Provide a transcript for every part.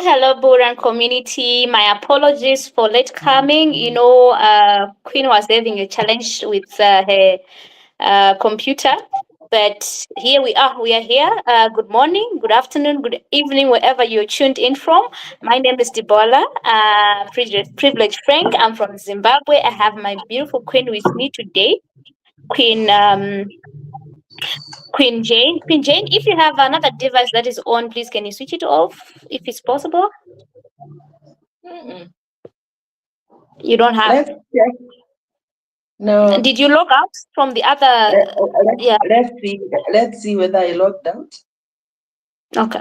hello, Bullrun community. My apologies for late coming. Queen was having a challenge with her computer, but here we are. We are here. Good morning, good afternoon, good evening, wherever you're tuned in from. My name is Debola, privileged Frank. I'm from Zimbabwe. I have my beautiful queen with me today, Queen. Queen Jane. Queen Jane, if you have another device that is on, please can you switch it off if it's possible? Mm-mm. You don't have. Let's check. No. Did you log out from the other? Yeah. Let's see whether I logged out. Okay.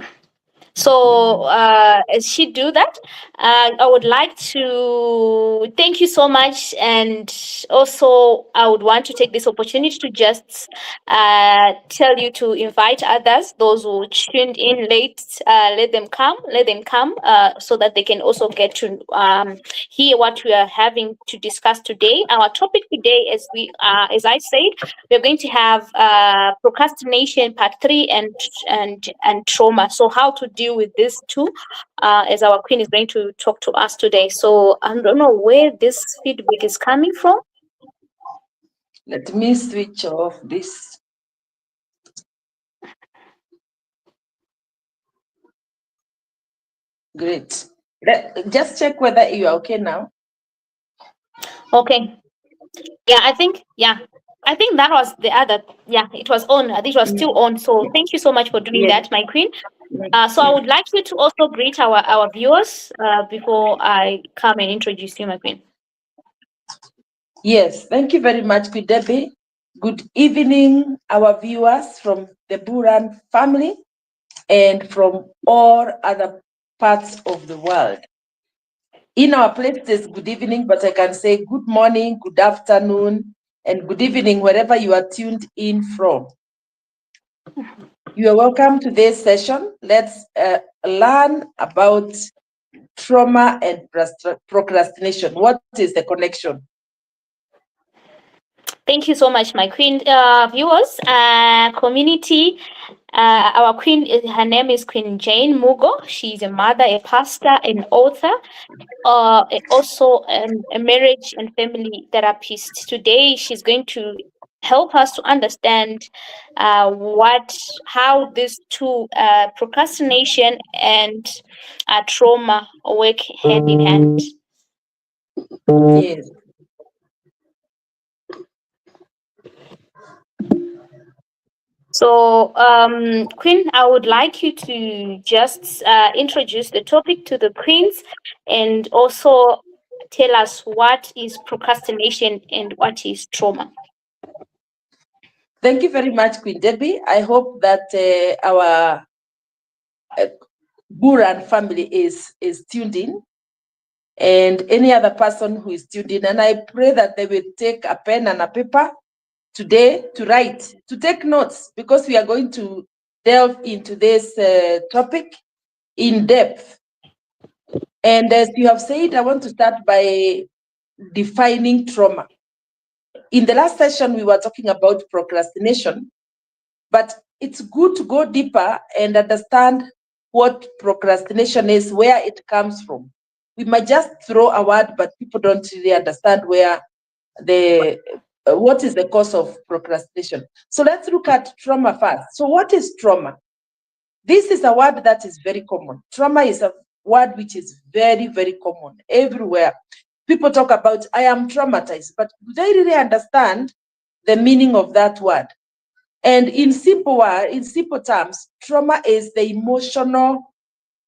So as she do that, I would like to thank you so much, and also I would want to take this opportunity to just tell you to invite others, those who tuned in late, let them come, so that they can also get to hear what we are having to discuss today. Our topic today, as I said, we're going to have procrastination part 3 and trauma. So how to deal with this too, as our queen is going to talk to us today. So I don't know where this feedback is coming from. Let me switch off this. Great. Just check whether you are okay now. Okay. Yeah, I think that was the other. Yeah, it was on. It was still on. So thank you so much for doing that, my queen. So I would like you to also greet our viewers before I come and introduce you, my queen. Yes, thank you very much, Queen Debbie. Good evening, our viewers from the Bullrun family and from all other parts of the world. In our place, it is good evening, but I can say good morning, good afternoon, and good evening wherever you are tuned in from. You are welcome to this session. Let's learn about trauma and procrastination. What is the connection? Thank you so much, my queen. Viewers, community, our queen, her name is Queen Jane Mugo. She's a mother, a pastor, an author, also a marriage and family therapist. Today, she's going to help us to understand how these two, procrastination and trauma, work hand in hand. Yes. So, Queen, I would like you to just introduce the topic to the queens and also tell us what is procrastination and what is trauma. Thank you very much, Queen Debbie. I hope that our Bullrun family is tuned in, and any other person who is tuned in. And I pray that they will take a pen and a paper today to write, to take notes, because we are going to delve into this topic in depth. And as you have said, I want to start by defining trauma. In the last session, we were talking about procrastination, but it's good to go deeper and understand what procrastination is, where it comes from. We might just throw a word, but people don't really understand where what is the cause of procrastination. So let's look at trauma first. So what is trauma? This is a word that is very common. Trauma is a word which is very, very common everywhere. People talk about, I am traumatized, but do they really understand the meaning of that word? And in simple terms, trauma is the emotional,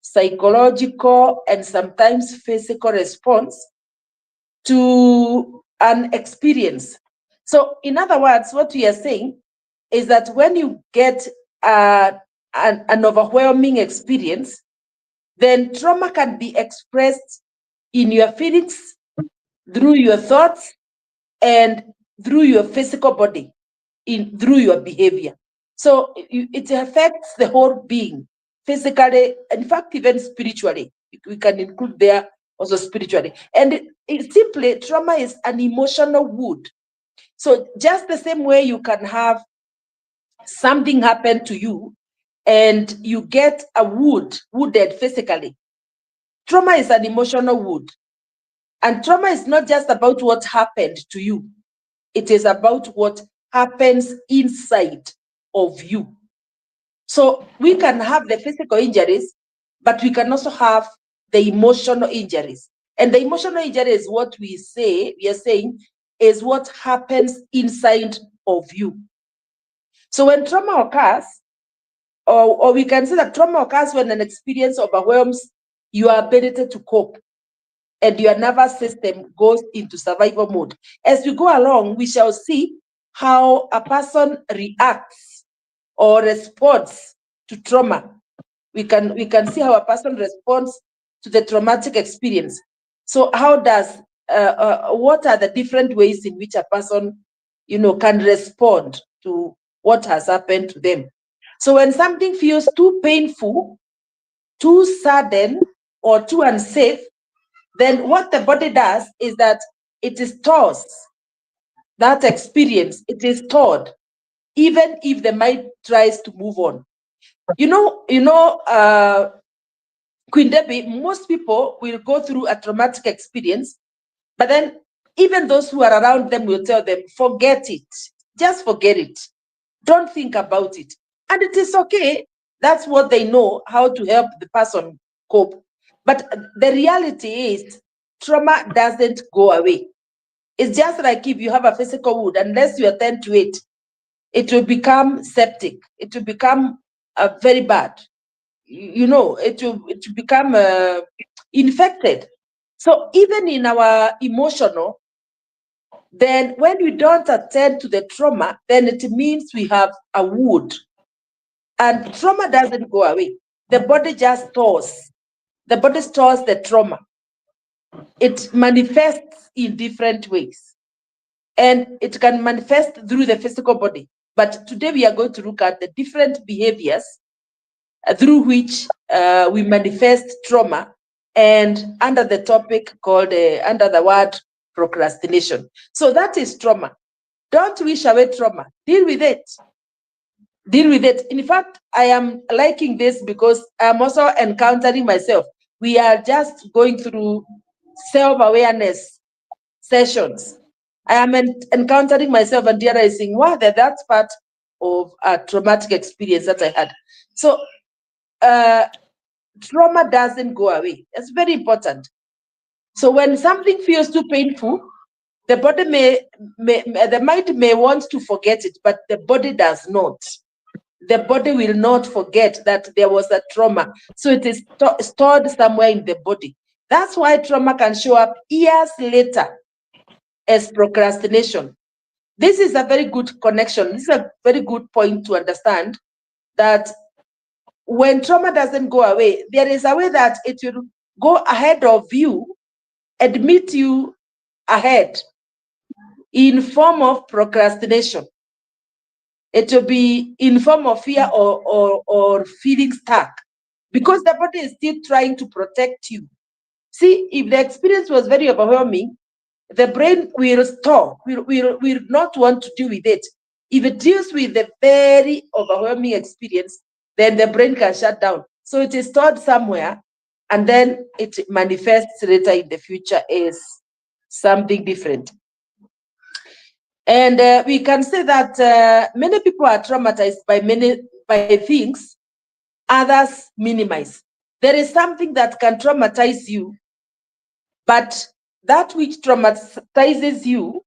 psychological, and sometimes physical response to an experience. So in other words, what we are saying is that when you get an overwhelming experience, then trauma can be expressed in your feelings, through your thoughts, and through your physical body, through your behavior. So it affects the whole being, physically, in fact, even spiritually. We can include there also spiritually. And it simply, trauma is an emotional wound. So just the same way you can have something happen to you and you get wounded physically, Trauma is an emotional wound. And trauma is not just about what happened to you. It is about what happens inside of you. So we can have the physical injuries, but we can also have the emotional injuries. And the emotional injury is what we are saying is what happens inside of you. So when trauma occurs, or we can say that trauma occurs when an experience overwhelms your ability to cope and your nervous system goes into survival mode. As we go along, we shall see how a person reacts or responds to trauma. We can see how a person responds to the traumatic experience. So what are the different ways in which a person, can respond to what has happened to them? So when something feels too painful, too sudden, or too unsafe, then what the body does is that it stores that experience. It is stored, even if the mind tries to move on. Queen Debbie, most people will go through a traumatic experience, but then even those who are around them will tell them, forget it. Just forget it. Don't think about it. And it is okay. That's what they know, how to help the person cope. But the reality is, trauma doesn't go away. It's just like if you have a physical wound, unless you attend to it, it will become septic. It will become very bad. It will become infected. So even in our emotional, then when we don't attend to the trauma, then it means we have a wound. And trauma doesn't go away. The body just stores. The body stores the trauma. It manifests in different ways. And it can manifest through the physical body. But today we are going to look at the different behaviors through which we manifest trauma, and under the topic called, under the word procrastination. So that is trauma. Don't wish away trauma. Deal with it. Deal with it. In fact, I am liking this because I'm also encountering myself. We are just going through self-awareness sessions. I am encountering myself and realizing, wow, that's part of a traumatic experience that I had. So trauma doesn't go away. It's very important. So when something feels too painful, the body the mind may want to forget it, but the body does not. The body will not forget that there was a trauma. So it is stored somewhere in the body. That's why trauma can show up years later as procrastination. This is a very good connection. This is a very good point to understand that when trauma doesn't go away, there is a way that it will go ahead of you and meet you ahead in form of procrastination. It will be in form of fear or feeling stuck, because the body is still trying to protect you. See, if the experience was very overwhelming, the brain will stop, will not want to deal with it. If it deals with the very overwhelming experience, then the brain can shut down. So it is stored somewhere, and then it manifests later in the future as something different. And we can say that many people are traumatized by things others minimize. There is something that can traumatize you, but that which traumatizes you,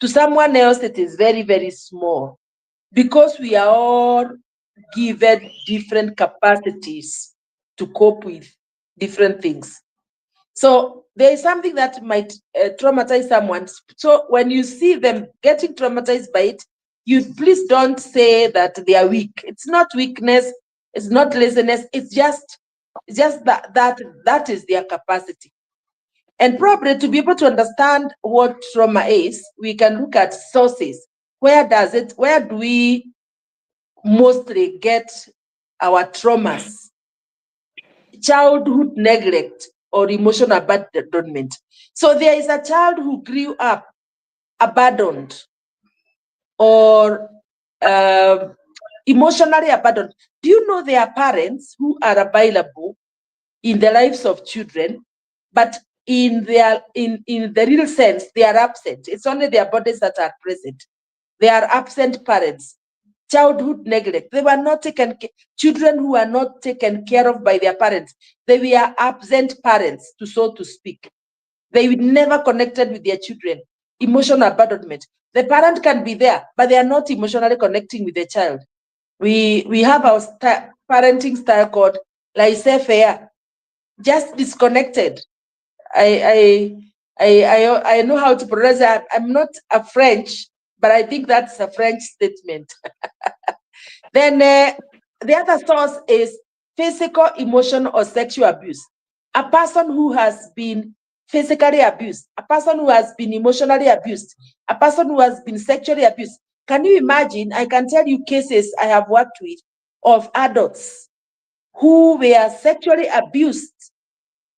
to someone else, it is very, very small, because we are all given different capacities to cope with different things. So there is something that might traumatize someone. So when you see them getting traumatized by it, you please don't say that they are weak. It's not weakness. It's not laziness. It's just that is their capacity. And probably to be able to understand what trauma is, we can look at sources. Where do we mostly get our traumas? Childhood neglect or emotional abandonment. So there is a child who grew up abandoned or emotionally abandoned. Do you know there are parents who are available in the lives of children, but in the real sense, they are absent. It's only their bodies that are present. They are absent parents. Childhood neglect. They were not taken. Children who are not taken care of by their parents. They were absent parents, so to speak. They never connected with their children. Emotional abandonment. The parent can be there, but they are not emotionally connecting with the child. We have our parenting style called laissez-faire, just disconnected. I know how to pronounce it. I'm not a French, but I think that's a French statement. Then the other source is physical, emotional, or sexual abuse. A person who has been physically abused, a person who has been emotionally abused, a person who has been sexually abused. Can you imagine? I can tell you cases I have worked with of adults who were sexually abused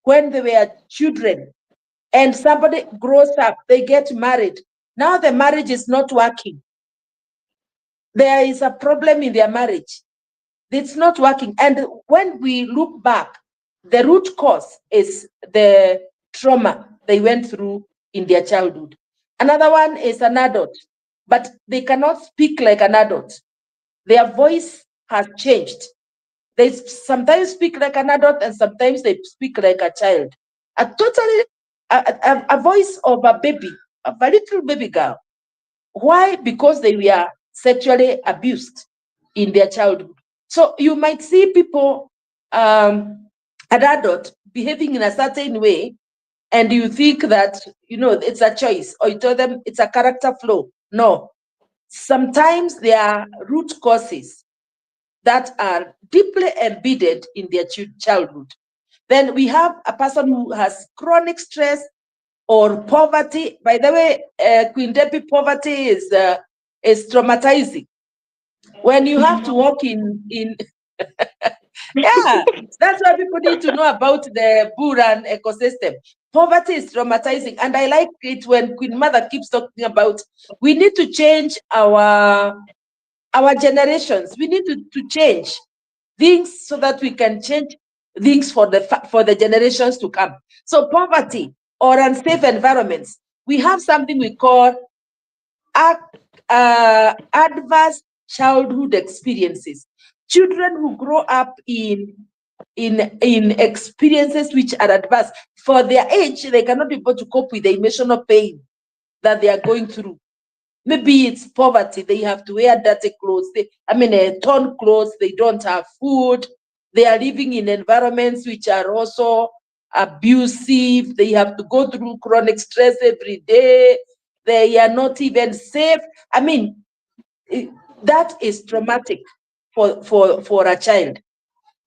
when they were children, and somebody grows up, they get married. Now the marriage is not working. There is a problem in their marriage. It's not working. And when we look back, the root cause is the trauma they went through in their childhood. Another one is an adult, but they cannot speak like an adult. Their voice has changed. They sometimes speak like an adult and sometimes they speak like a child. A voice of a baby, a little baby girl. Why? Because they were sexually abused in their childhood. So you might see people, an adult, behaving in a certain way, and you think that, it's a choice, or you tell them it's a character flaw. No. Sometimes there are root causes that are deeply embedded in their childhood. Then we have a person who has chronic stress or poverty. By the way, Queen Deby, poverty is traumatizing. When you have to work in yeah, that's why people need to know about the Bullrun ecosystem. Poverty is traumatizing, and I like it when Queen Mother keeps talking about we need to change our generations. We need to change things so that we can change things for the generations to come. So poverty or unsafe environments. We have something we call adverse childhood experiences. Children who grow up in experiences which are adverse for their age, they cannot be able to cope with the emotional pain that they are going through. Maybe it's poverty. They have to wear dirty clothes. Torn clothes. They don't have food. They are living in environments which are also abusive. They have to go through chronic stress every day. They are not even safe. That is traumatic for a child.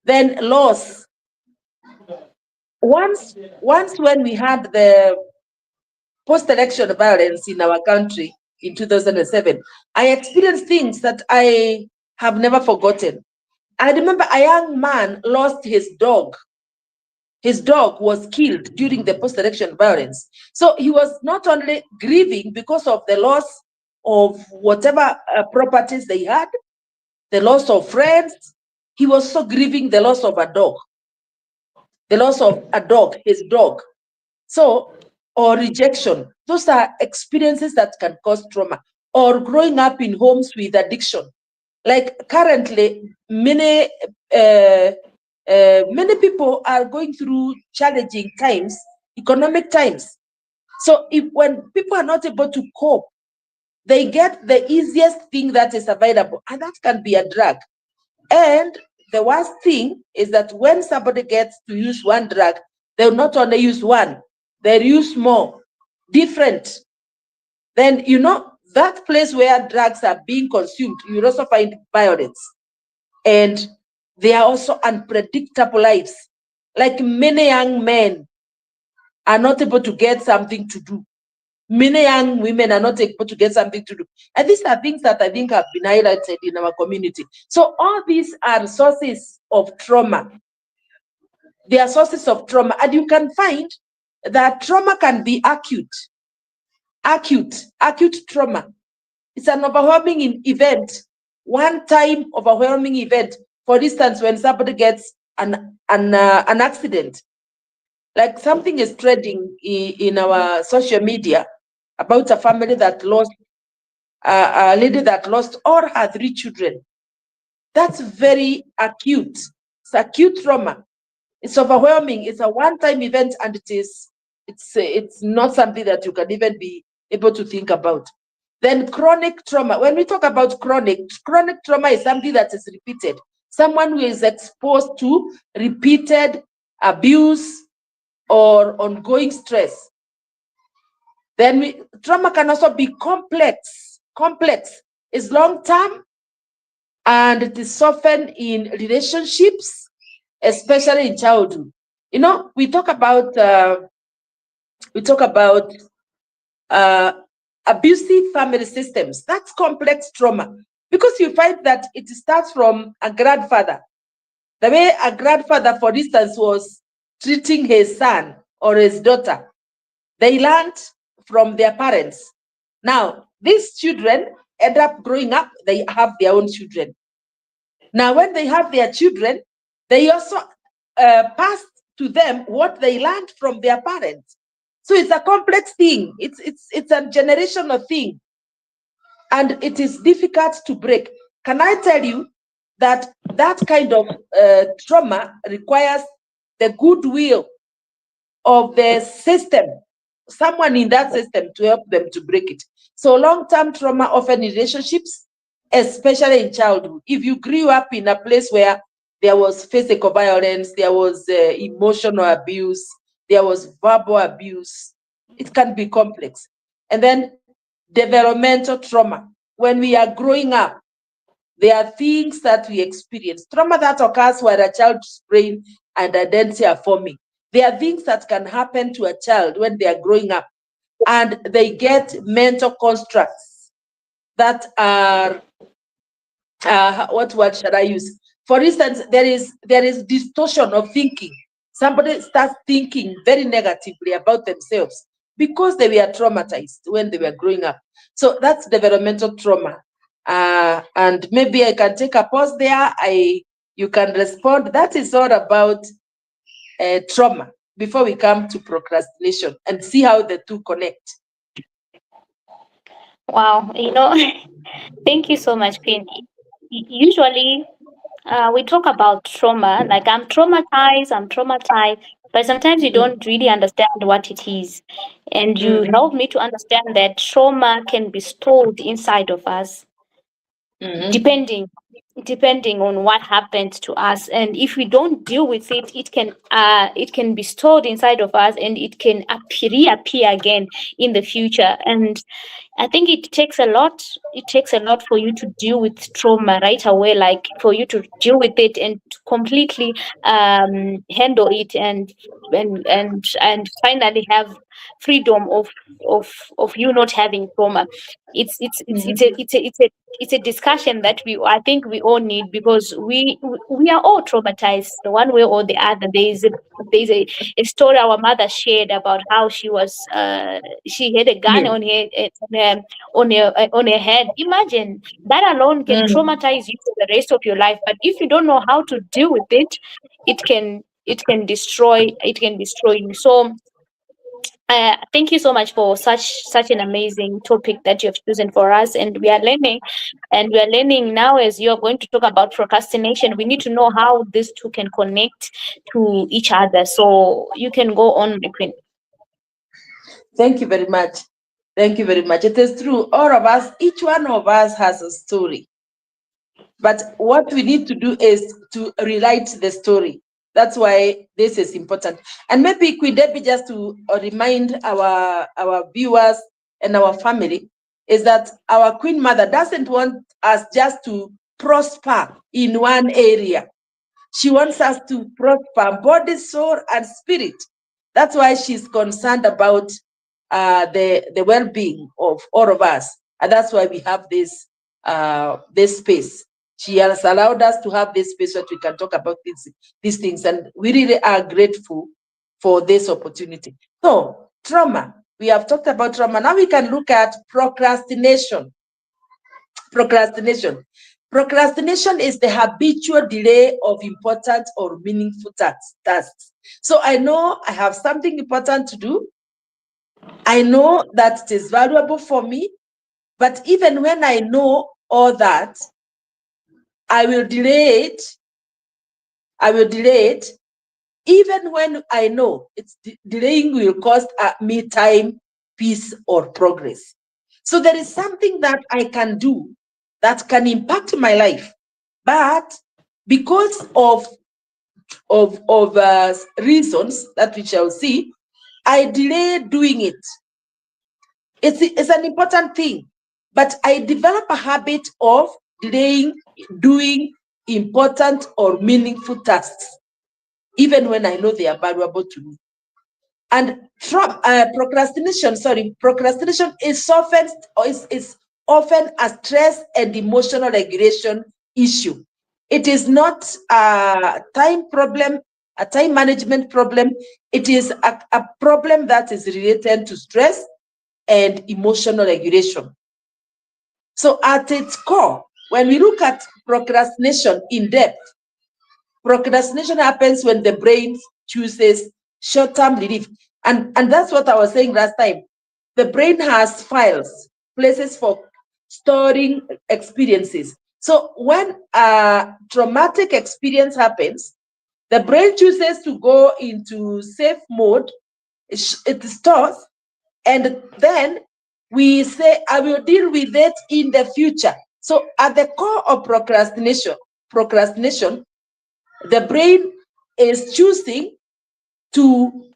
Then loss. Once when we had the post-election violence in our country in 2007, I experienced things that I have never forgotten. I remember a young man lost his dog. His dog was killed during the post-election violence. So he was not only grieving because of the loss of whatever properties they had, the loss of friends, he was also grieving the loss of a dog. The loss of a dog, his dog. So, or rejection. Those are experiences that can cause trauma. Or growing up in homes with addiction. Like currently, many people are going through challenging times, economic times. So when people are not able to cope, they get the easiest thing that is available, and that can be a drug. And the worst thing is that when somebody gets to use one drug, they'll not only use one, they'll use more, different. Then, that place where drugs are being consumed, you'll also find violence. And they are also unpredictable lives. Like many young men are not able to get something to do. Many young women are not able to get something to do. And these are things that I think have been highlighted in our community. So all these are sources of trauma. They are sources of trauma. And you can find that trauma can be acute trauma. It's an overwhelming event, one time overwhelming event. For instance, when somebody gets an an accident. Like something is trending in our social media about a family that lost, a lady that lost all her 3 children. That's very acute. It's acute trauma. It's overwhelming. It's a one-time event, and it's not something that you can even be able to think about. Then chronic trauma. When we talk about chronic trauma is something that is repeated. Someone who is exposed to repeated abuse or ongoing stress. Then trauma can also be complex. Complex is long-term, and it is often in relationships, especially in childhood. You know, we talk about abusive family systems. That's complex trauma, because you find that it starts from a grandfather. The way a grandfather, for instance, was treating his son or his daughter, they learned from their parents. Now, these children end up growing up, they have their own children. Now, when they have their children, they also pass to them what they learned from their parents. So it's a complex thing. It's a generational thing, and it is difficult to break. Can I tell you that that kind of trauma requires the goodwill of the system, someone in that system to help them to break it. So long-term trauma, often in relationships, especially in childhood. If you grew up in a place where there was physical violence, there was emotional abuse, there was verbal abuse, it can be complex. And then developmental trauma. When we are growing up, there are things that we experience. Trauma that occurs when a child's brain and identity are forming. There are things that can happen to a child when they are growing up, and they get mental constructs that are, what word should I use? For instance, there is distortion of thinking. Somebody starts thinking very negatively about themselves because they were traumatized when they were growing up. So that's developmental trauma. And maybe I can take a pause there. You can respond. That is all about trauma before we come to procrastination and see how the two connect. Wow, thank you so much, Queen. Usually, we talk about trauma, like I'm traumatized, but sometimes you Mm, don't really understand what it is. And you mm, help me to understand that trauma can be stored inside of us, mm, depending on what happens to us. And if we don't deal with it, it can be stored inside of us, and it can reappear again in the future. And I think it takes a lot. It takes a lot for you to deal with trauma right away, like for you to deal with it and to completely handle it, and finally have freedom of you not having trauma. It's a discussion that I think we all need, because we are all traumatized one way or the other. There's a story our mother shared about how she had a gun mm, on her head. Imagine that alone can mm. traumatize you for the rest of your life. But if you don't know how to deal with it, it can destroy you. So thank you so much for such an amazing topic that you have chosen for us, and we are learning now. As you are going to talk about procrastination, we need to know how these two can connect to each other. So you can go on, my queen. Thank you very much. Thank you very much. It is true. All of us, each one of us has a story. But what we need to do is to rewrite the story. That's why this is important. And maybe Queen Debbie, just to remind our viewers and our family, is that our Queen Mother doesn't want us just to prosper in one area. She wants us to prosper body, soul, and spirit. That's why she's concerned about the well-being of all of us, and that's why we have this space. She has allowed us to have this space so that we can talk about these things, and we really are grateful for this opportunity. So, trauma. We have talked about trauma. Now we can look at procrastination. Procrastination. Procrastination is the habitual delay of important or meaningful tasks. So I know I have something important to do. I know that it is valuable for me, but even when I know all that, I will delay it. I will delay it, even when I know it's delaying will cost me time, peace, or progress. So there is something that I can do that can impact my life, but because of reasons that we shall see, I delay doing it. It's an important thing, but I develop a habit of delaying doing important or meaningful tasks, even when I know they are valuable to me. And procrastination is often a stress and emotional regulation issue. It is not a time problem, a time management problem. It is a problem that is related to stress and emotional regulation. So at its core, when we look at procrastination in depth, procrastination happens when the brain chooses short-term relief. And that's what I was saying last time. The brain has files, places for storing experiences. So when a traumatic experience happens, the brain chooses to go into safe mode. It stores, and then we say, I will deal with it in the future. So at the core of procrastination, the brain is choosing to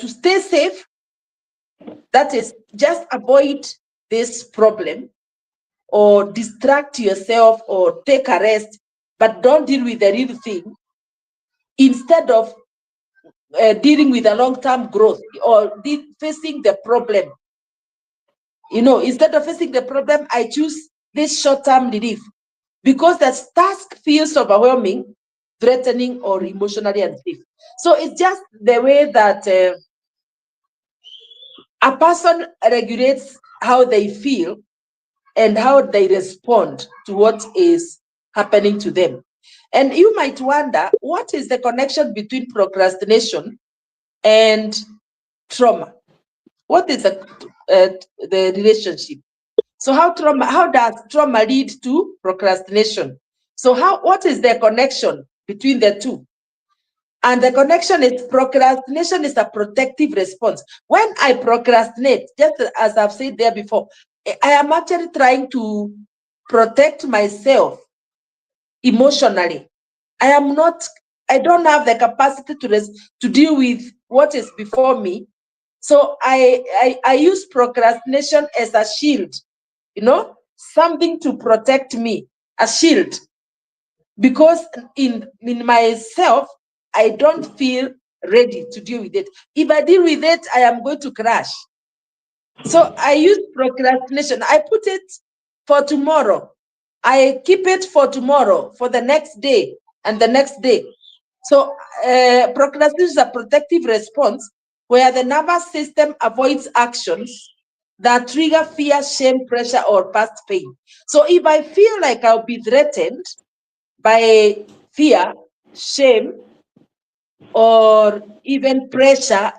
stay safe. That is, just avoid this problem, or distract yourself, or take a rest, but don't deal with the real thing, instead of dealing with a long-term growth or facing the problem. Instead of facing the problem, I choose this short-term relief because the task feels overwhelming, threatening, or emotionally unsafe. So it's just the way that a person regulates how they feel and how they respond to what is happening to them. And you might wonder, what is the connection between procrastination and trauma? What is the relationship? So how does trauma lead to procrastination? So what is the connection between the two? And the connection is, procrastination is a protective response. When I procrastinate, just as I've said there before, I am actually trying to protect myself emotionally. I don't have the capacity to deal with what is before me. So I use procrastination as a shield, something to protect me, a shield. Because in myself, I don't feel ready to deal with it. If I deal with it, I am going to crash. So I use procrastination. I put it for tomorrow. I keep it for tomorrow, for the next day and the next day. So procrastination is a protective response where the nervous system avoids actions that trigger fear, shame, pressure, or past pain. So if I feel like I'll be threatened by fear, shame, or even pressure,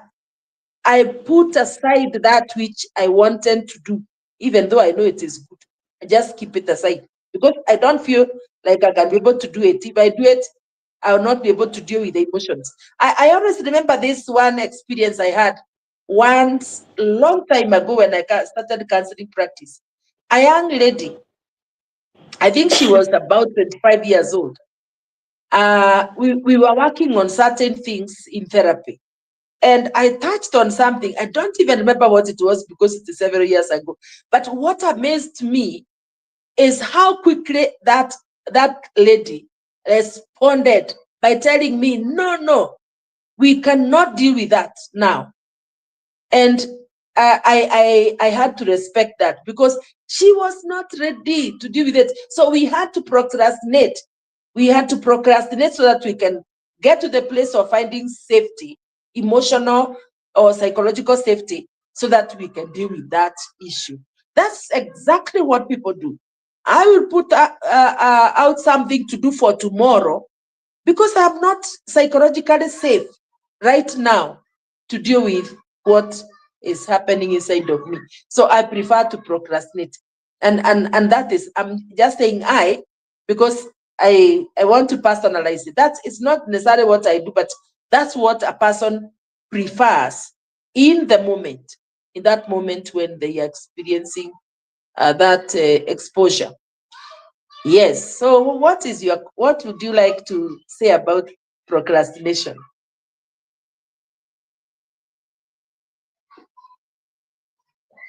I put aside that which I wanted to do, even though I know it is good. I just keep it aside because I don't feel like I can be able to do it. If I do it, I will not be able to deal with the emotions. I always remember this one experience I had once, a long time ago, when I started counseling practice. A young lady, I think she was about 25 years old. We were working on certain things in therapy. And I touched on something. I don't even remember what it was because it's several years ago. But what amazed me is how quickly that lady responded by telling me, no, we cannot deal with that now. And I had to respect that because she was not ready to deal with it. So we had to procrastinate. We had to procrastinate so that we can get to the place of finding safety, emotional or psychological safety, so that we can deal with that issue. That's exactly what people do. I will put out something to do for tomorrow because I'm not psychologically safe right now to deal with what is happening inside of me. So I prefer to procrastinate. And that is, I'm just saying because I want to personalize it. That is not necessarily what I do, but that's what a person prefers in the moment, in that moment when they are experiencing that exposure. Yes. So what would you like to say about procrastination?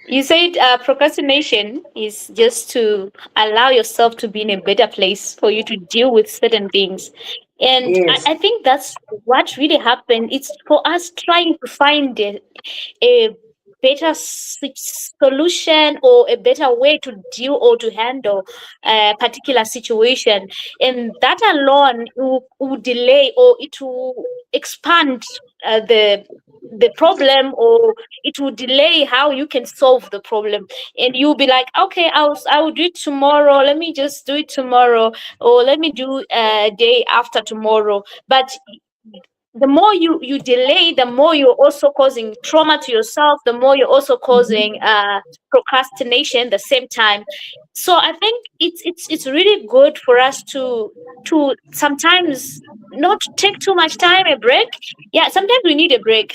You said procrastination is just to allow yourself to be in a better place for you to deal with certain things. And Yes. I think that's what really happened. It's for us trying to find a better solution or a better way to deal or to handle a particular situation. And that alone will delay or it will expand the problem, or it will delay how you can solve the problem. And you'll be like, okay, I will do it tomorrow, let me just do it tomorrow, or let me do a day after tomorrow. But the more you delay, the more you're also causing trauma to yourself, the more you're also causing procrastination the same time. So I think it's really good for us to sometimes not take too much time, a break. Yeah, sometimes we need a break,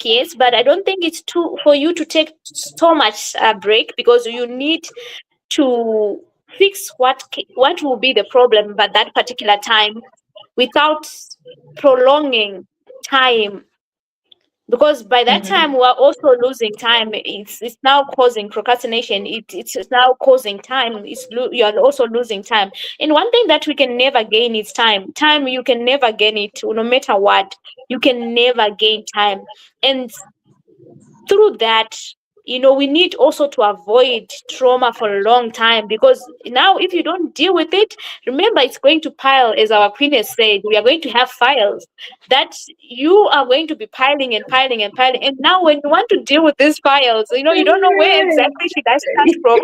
yes, but I don't think it's too for you to take so much break, because you need to fix what will be the problem by that particular time without prolonging time, because by that time Mhm. we're also losing time. It's now causing procrastination. It's now causing time. You are also losing time. And one thing that we can never gain is time. You can never gain it, no matter what. You can never gain time. And through that, we need also to avoid trauma for a long time, because now if you don't deal with it, remember, it's going to pile. As our queen has said, we are going to have files that you are going to be piling and piling and piling. And now when you want to deal with these files, you don't know where exactly should I start from.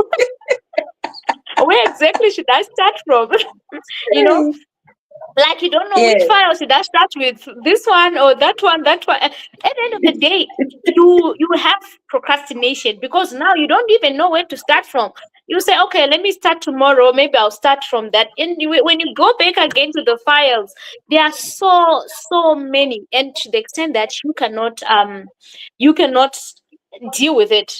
Where exactly should I start from? you know like you don't know which Yes. file should I start with, this one or that one. And at the end of the day, you have procrastination, because now you don't even know where to start from. You say, okay, let me start tomorrow, maybe I'll start from that. And when you go back again to the files, there are so many, and to the extent that you cannot deal with it.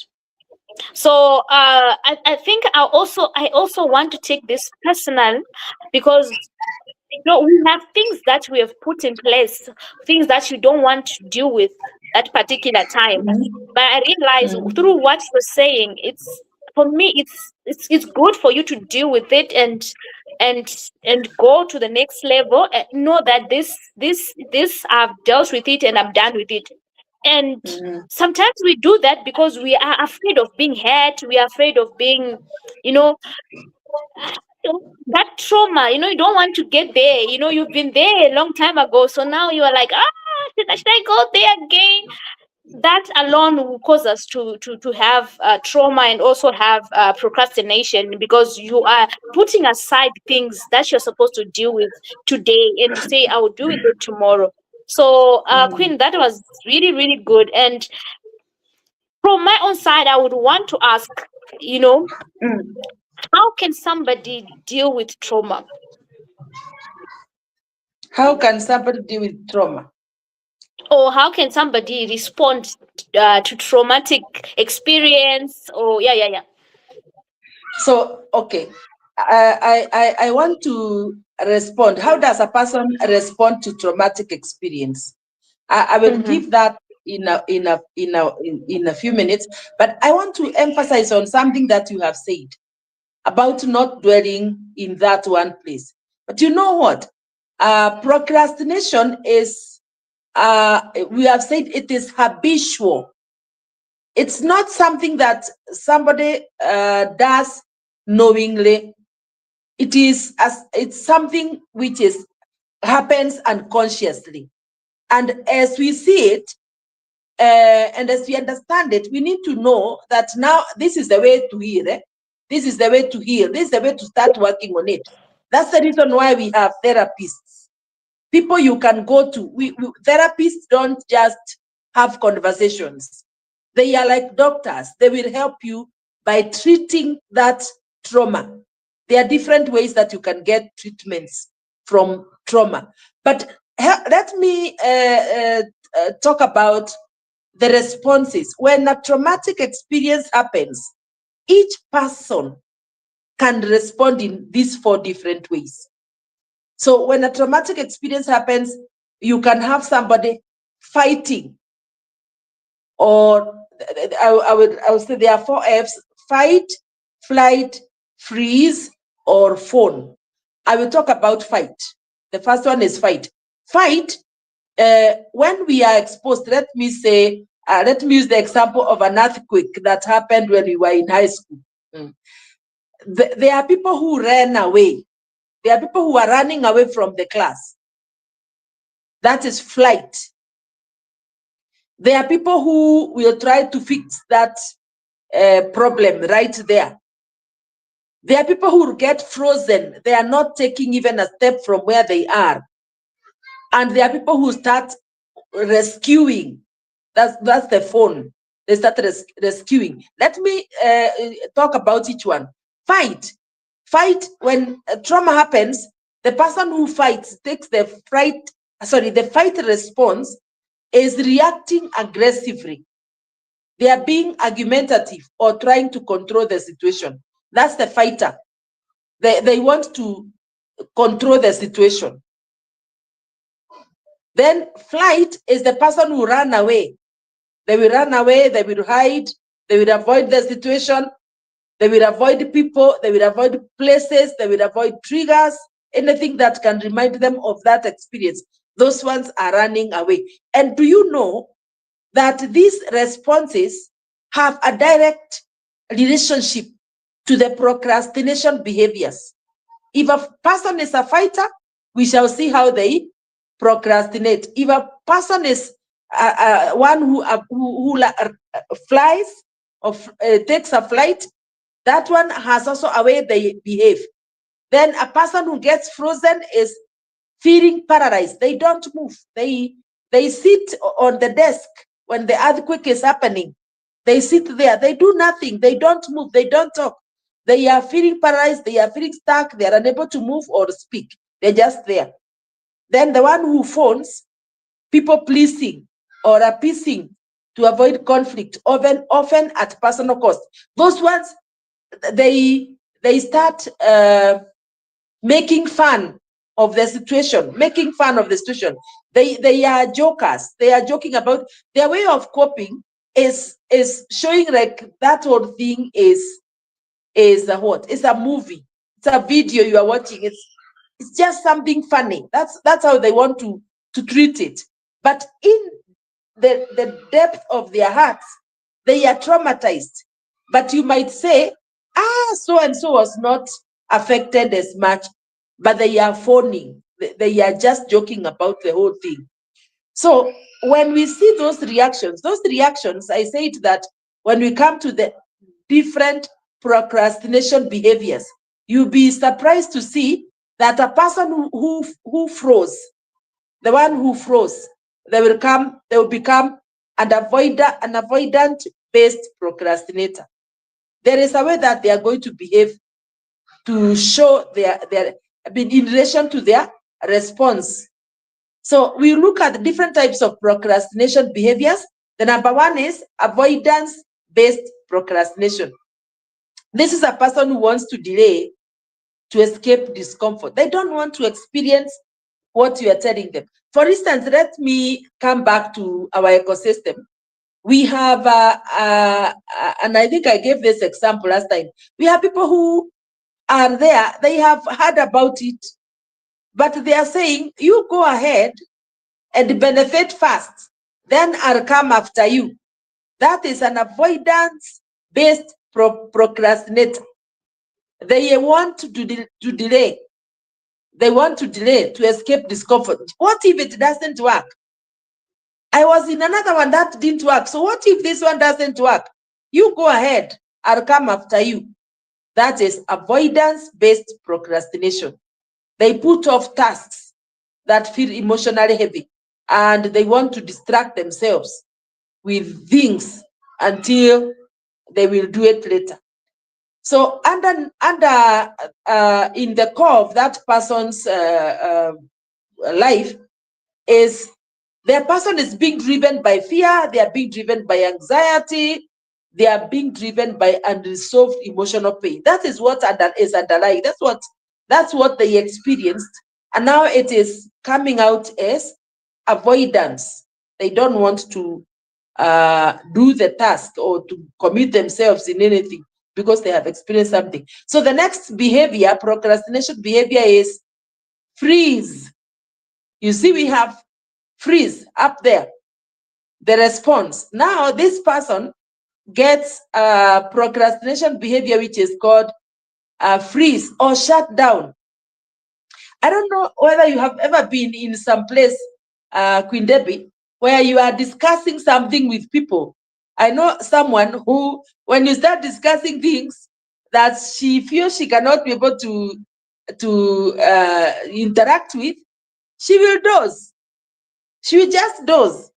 So I think I also want to take this personal, because we have things that we have put in place, things that you don't want to deal with that particular time. Mhm. But I realize through Mhm. what you're saying, it's for me, it's good for you to deal with it, and go to the next level, and know that this I've dealt with it and I'm done with it. And Mhm. sometimes we do that because we are afraid of being hurt, we are afraid of being, you know that trauma, you don't want to get there. You've been there a long time ago. So now you are like, should I go there again? That alone will cause us to have trauma, and also have procrastination, because you are putting aside things that you're supposed to deal with today, and you say, I will do with it tomorrow. So, Queen, that was really, really good. And from my own side, I would want to ask, you know, Mm. how can somebody deal with trauma? How can somebody deal with trauma? Or how can somebody respond to traumatic experience? Or yeah. So, okay, I want to respond. How does a person respond to traumatic experience? I will Mm-hmm. give that in a few minutes, but I want to emphasize on something that you have said about not dwelling in that one place. But you know what? Procrastination is, we have said it is habitual. It's not something that somebody does knowingly. It's something which is happens unconsciously. And as we see it, and as we understand it, we need to know that now this is the way to heal. This is the way to heal. This is the way to start working on it. That's the reason why we have therapists. People you can go to. Therapists don't just have conversations. They are like doctors. They will help you by treating that trauma. There are different ways that you can get treatments from trauma. But let me talk about the responses. When a traumatic experience happens, each person can respond in these 4 different ways. So when a traumatic experience happens, you can have somebody fighting, or I would say there are 4 F's: fight, flight, freeze, or fawn. I will talk about fight. The first one is fight. Fight, when we are exposed, let me use the example of an earthquake that happened when we were in high school. There are people who ran away. There are people who are running away from the class. That is flight. There are people who will try to fix that problem right there. There are people who get frozen. They are not taking even a step from where they are. And there are people who start rescuing. That's the phone. They start rescuing. Let me talk about each one. Fight. When trauma happens, the person who fights takes the fight response is reacting aggressively. They are being argumentative or trying to control the situation. That's the fighter. They want to control the situation. Then flight is the person who ran away. They will run away, they will hide, they will avoid the situation, they will avoid people, they will avoid places, they will avoid triggers, anything that can remind them of that experience. Those ones are running away. And do you know that these responses have a direct relationship to the procrastination behaviors? If a person is a fighter, we shall see how they procrastinate. If a person is one who flies or takes a flight, that one has also a way they behave. Then a person who gets frozen is feeling paralyzed. They don't move. They sit on the desk when the earthquake is happening. They sit there. They do nothing. They don't move. They don't talk. They are feeling paralyzed. They are feeling stuck. They are unable to move or speak. They're just there. Then the one who phones, people pleasing or appeasing to avoid conflict, often at personal cost. Those ones, they start making fun of the situation, They are jokers. They are joking about their way of coping is showing like that whole thing is what? It's a movie. It's a video you are watching. It's just something funny. That's how they want to treat it. But in the depth of their hearts, they are traumatized. But you might say, so and so was not affected as much, but they are phoning. They are just joking about the whole thing. So when we see those reactions, I said that when we come to the different procrastination behaviors, you'll be surprised to see that a person who froze, the one who froze, they will become an avoidant-based procrastinator. There is a way that they are going to behave to show in relation to their response. So we look at the different types of procrastination behaviors. The number one is avoidance-based procrastination. This is a person who wants to delay to escape discomfort. They don't want to experience what you are telling them. For instance, let me come back to our ecosystem. We have, and I think I gave this example last time, we have people who are there, they have heard about it, but they are saying, you go ahead and benefit first, then I'll come after you. That is an avoidance-based procrastinator. They want to delay. They want to delay to escape discomfort. What if it doesn't work? I was in another one that didn't work. So what if this one doesn't work? You go ahead. I'll come after you. That is avoidance-based procrastination. They put off tasks that feel emotionally heavy, and they want to distract themselves with things until they will do it later. So in the core of that person's life is their person is being driven by fear, they are being driven by anxiety, they are being driven by unresolved emotional pain. That is what is underlying. That's what they experienced. And now it is coming out as avoidance. They don't want to do the task or to commit themselves in anything because they have experienced something. So the next behavior, procrastination behavior, is freeze. You see, we have freeze up there, the response. Now this person gets procrastination behavior, which is called freeze or shut down. I don't know whether you have ever been in some place, Queen Debbie, where you are discussing something with people. I know someone who, when you start discussing things that she feels she cannot be able to interact with, she will doze. She will just doze.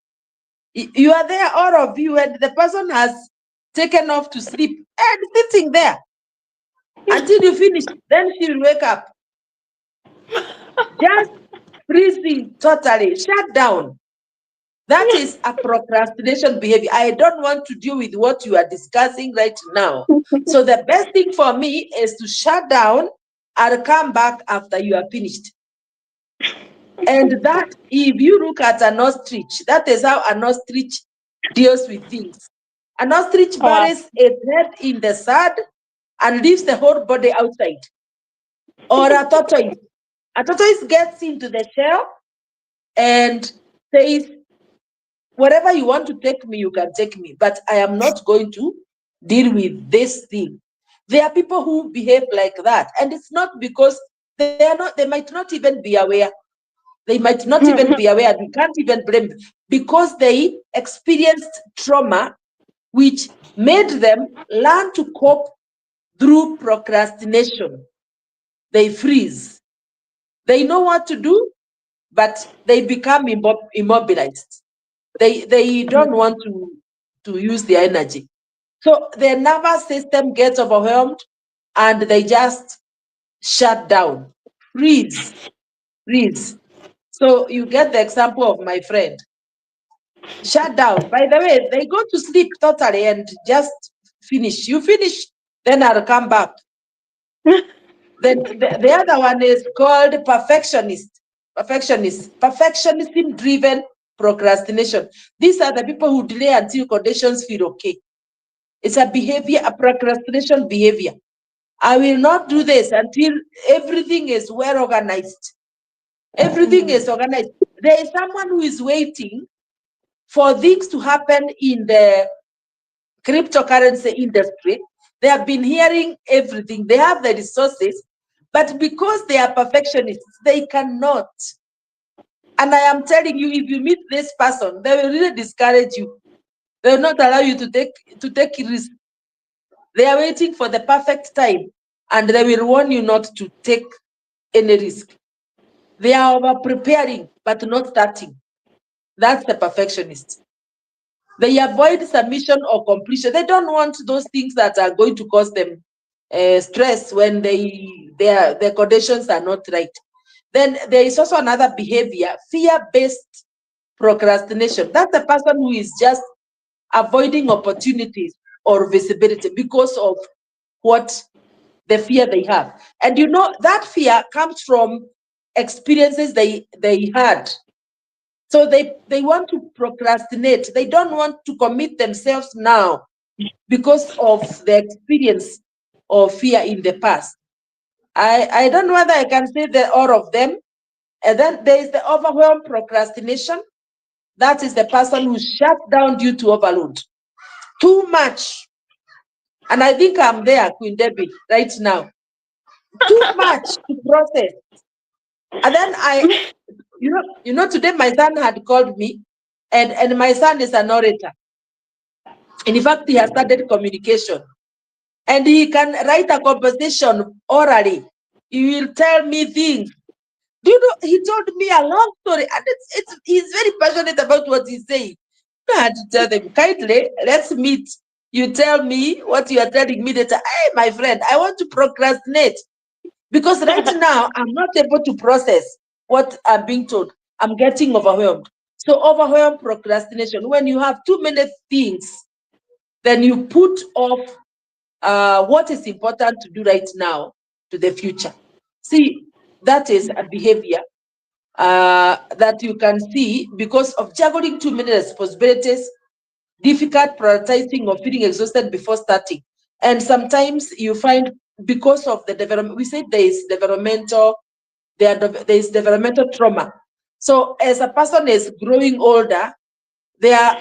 You are there, all of you, and the person has taken off to sleep and sitting there until you finish. Then she will wake up. Just freezing totally, shut down. That is a procrastination behavior. I don't want to deal with what you are discussing right now. So the best thing for me is to shut down and come back after you are finished. And that, if you look at an ostrich, that is how an ostrich deals with things. An ostrich Wow. buries its head in the sand and leaves the whole body outside. Or a tortoise. A tortoise gets into the shell and says, wherever you want to take me, you can take me, but I am not going to deal with this thing. There are people who behave like that, and it's not because they might not even be aware. They might not even be aware. You can't even blame them because they experienced trauma, which made them learn to cope through procrastination. They freeze. They know what to do, but they become immobilized. They don't want to use their energy. So their nervous system gets overwhelmed and they just shut down, freeze, freeze. So you get the example of my friend, shut down. By the way, they go to sleep totally and just finish. You finish, then I'll come back. Then the other one is called perfectionism driven procrastination. These are the people who delay until conditions feel okay. It's a behavior, a procrastination behavior. I will not do this until everything is well organized. Everything is organized. There is someone who is waiting for things to happen in the cryptocurrency industry. They have been hearing everything. They have the resources, but because they are perfectionists, they cannot. And I am telling you, if you meet this person, they will really discourage you. They will not allow you to take risks. They are waiting for the perfect time, and they will warn you not to take any risk. They are over preparing, but not starting. That's the perfectionist. They avoid submission or completion. They don't want those things that are going to cause them stress when their conditions are not right. Then there is also another behavior, fear-based procrastination. That's the person who is just avoiding opportunities or visibility because of what the fear they have. And you know, that fear comes from experiences they had. So they want to procrastinate. They don't want to commit themselves now because of the experience of fear in the past. I don't know whether I can say that all of them. And then there is the overwhelm procrastination. That is the person who shut down due to overload. Too much. And I think I'm there, Queen Debbie, right now. Too much to process. And then today my son had called me, and my son is an orator. And in fact, he has started communication. And he can write a conversation orally. He will tell me things. Do you know, he told me a long story, and he's very passionate about what he's saying. I had to tell them, kindly, let's meet. You tell me what you are telling me that, hey, my friend, I want to procrastinate. Because right now, I'm not able to process what I'm being told. I'm getting overwhelmed. So overwhelmed procrastination. When you have too many things, then you put off what is important to do right now to the future. See, that is a behavior that you can see because of juggling too many responsibilities, difficult prioritizing, or feeling exhausted before starting. And sometimes you find because of the development, we say there is developmental trauma. So as a person is growing older, there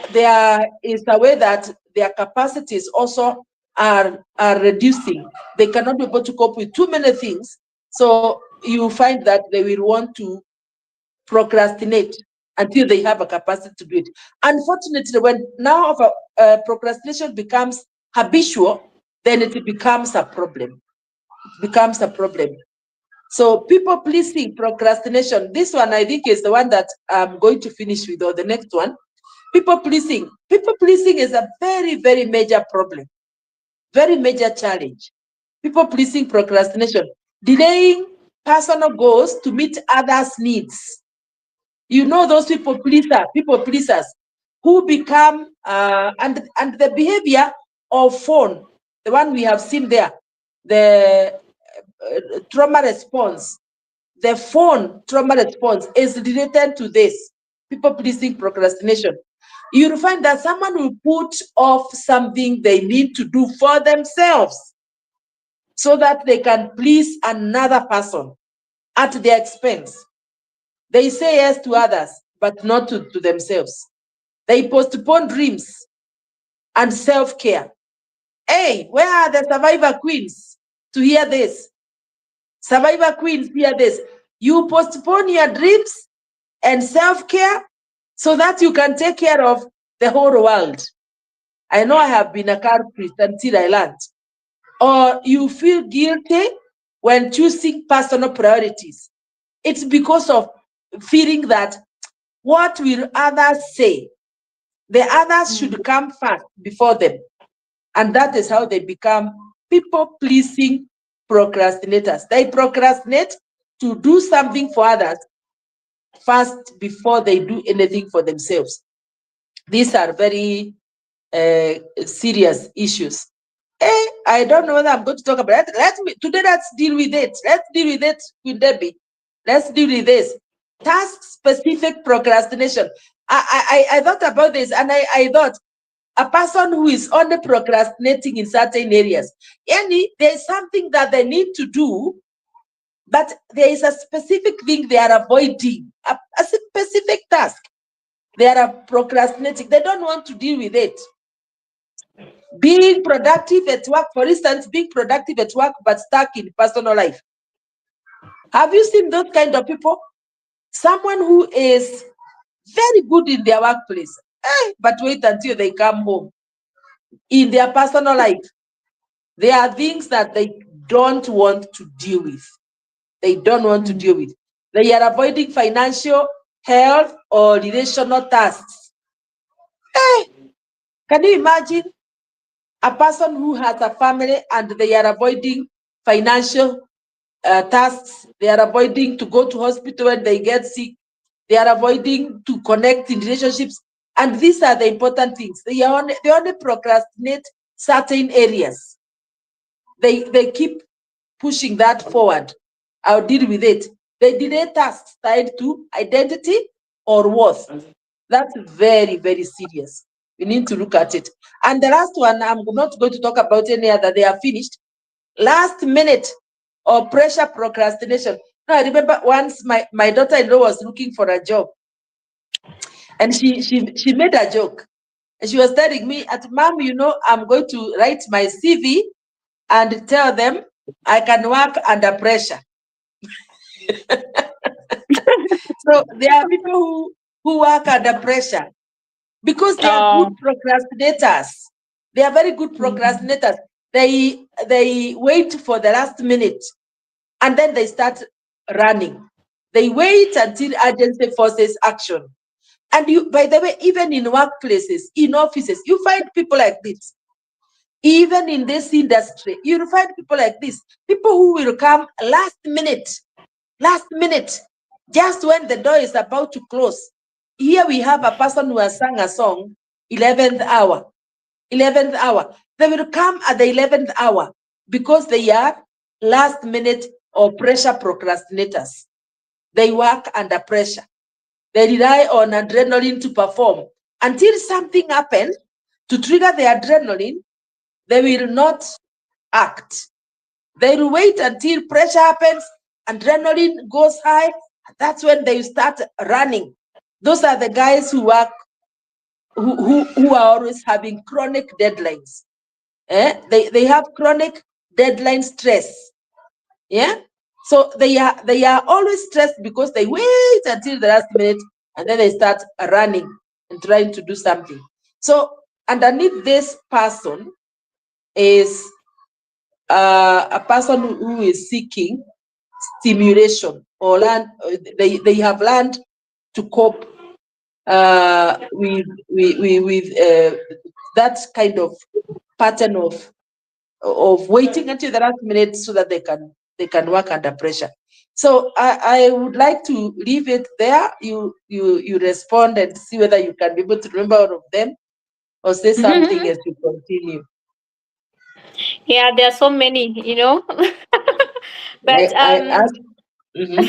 is a way that their capacities also are reducing. They cannot be able to cope with too many things. So you find that they will want to procrastinate until they have a capacity to do it. Unfortunately, when now procrastination becomes habitual, then it becomes a problem. It becomes a problem. So people pleasing procrastination. This one I think is the one that I'm going to finish with, or the next one. People pleasing. People pleasing is a very, very major problem, very major challenge. People pleasing procrastination, delaying personal goals to meet others' needs. You know those people pleasers who become and the behavior of phone, the one we have seen there, the trauma response, the phone trauma response is related to this people pleasing procrastination. You'll find that someone will put off something they need to do for themselves so that they can please another person at their expense. They say yes to others, but not to themselves. They postpone dreams and self-care. Hey, where are the survivor queens to hear this? Survivor queens, hear this. You postpone your dreams and self-care so that you can take care of the whole world. I know I have been a culprit until I learned. Or you feel guilty when choosing personal priorities. It's because of feeling that what will others say? The others should come first before them. And that is how they become people-pleasing procrastinators. They procrastinate to do something for others first before they do anything for themselves. These are very serious issues. I don't know whether I'm going to talk about it. Today, let's deal with it. Let's deal with it with Debbie. Let's deal with this. Task-specific procrastination. I thought about this, and I thought a person who is only procrastinating in certain areas, there's something that they need to do, but there is a specific thing they are avoiding, a specific task. They are procrastinating. They don't want to deal with it. Being productive at work, for instance, being productive at work but stuck in personal life. Have you seen those kind of people? Someone who is very good in their workplace, but wait until they come home. In their personal life, there are things that they don't want to deal with. They don't want to deal with. They are avoiding financial, health, or relational tasks. Can you imagine a person who has a family and they are avoiding financial tasks? They are avoiding to go to hospital when they get sick. They are avoiding to connect in relationships. And these are the important things. They only procrastinate certain areas. They keep pushing that forward. I'll deal with it. They delay tasks tied to identity or worth. That's very, very serious. We need to look at it. And the last one, I'm not going to talk about any other. They are finished. Last minute or pressure procrastination. No, I remember once my daughter-in-law was looking for a job, and she made a joke. And she was telling me, Mom, I'm going to write my CV and tell them I can work under pressure. So there are people who work under pressure because they are good procrastinators. They are very good procrastinators. they wait for the last minute, and then they start running. They wait until urgency forces action. And you, by the way, even in workplaces, in offices, you find people like this. Even in this industry, you'll find people like this. People who will come last minute, just when the door is about to close. Here we have a person who has sung a song, 11th hour. 11th hour. They will come at the 11th hour because they are last minute or pressure procrastinators. They work under pressure. They rely on adrenaline to perform. Until something happens to trigger the adrenaline, they will not act. They will wait until pressure happens, adrenaline goes high. That's when they start running. Those are the guys who work, who are always having chronic deadlines. They have chronic deadline stress. Yeah. So they are always stressed because they wait until the last minute and then they start running and trying to do something. So underneath this person is a person who is seeking stimulation, or they have learned to cope with that kind of pattern of waiting until the last minute so that they can work under pressure. So I would like to leave it there. You respond and see whether you can be able to remember all of them or say something as you continue. Yeah, there are so many. but I asked. Mhm.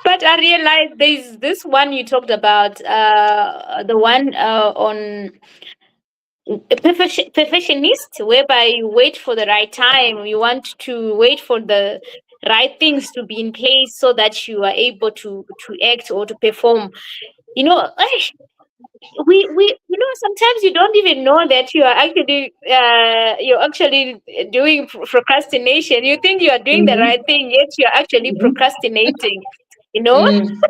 but I realized there's this one you talked about, the one on perfectionist, whereby you wait for the right time. You want to wait for the right things to be in place so that you are able to act or to perform. You know, sometimes you don't even know that you're actually doing procrastination. You think you are doing the Mhm. right thing, yet you're actually Mhm. procrastinating. You know. Mm.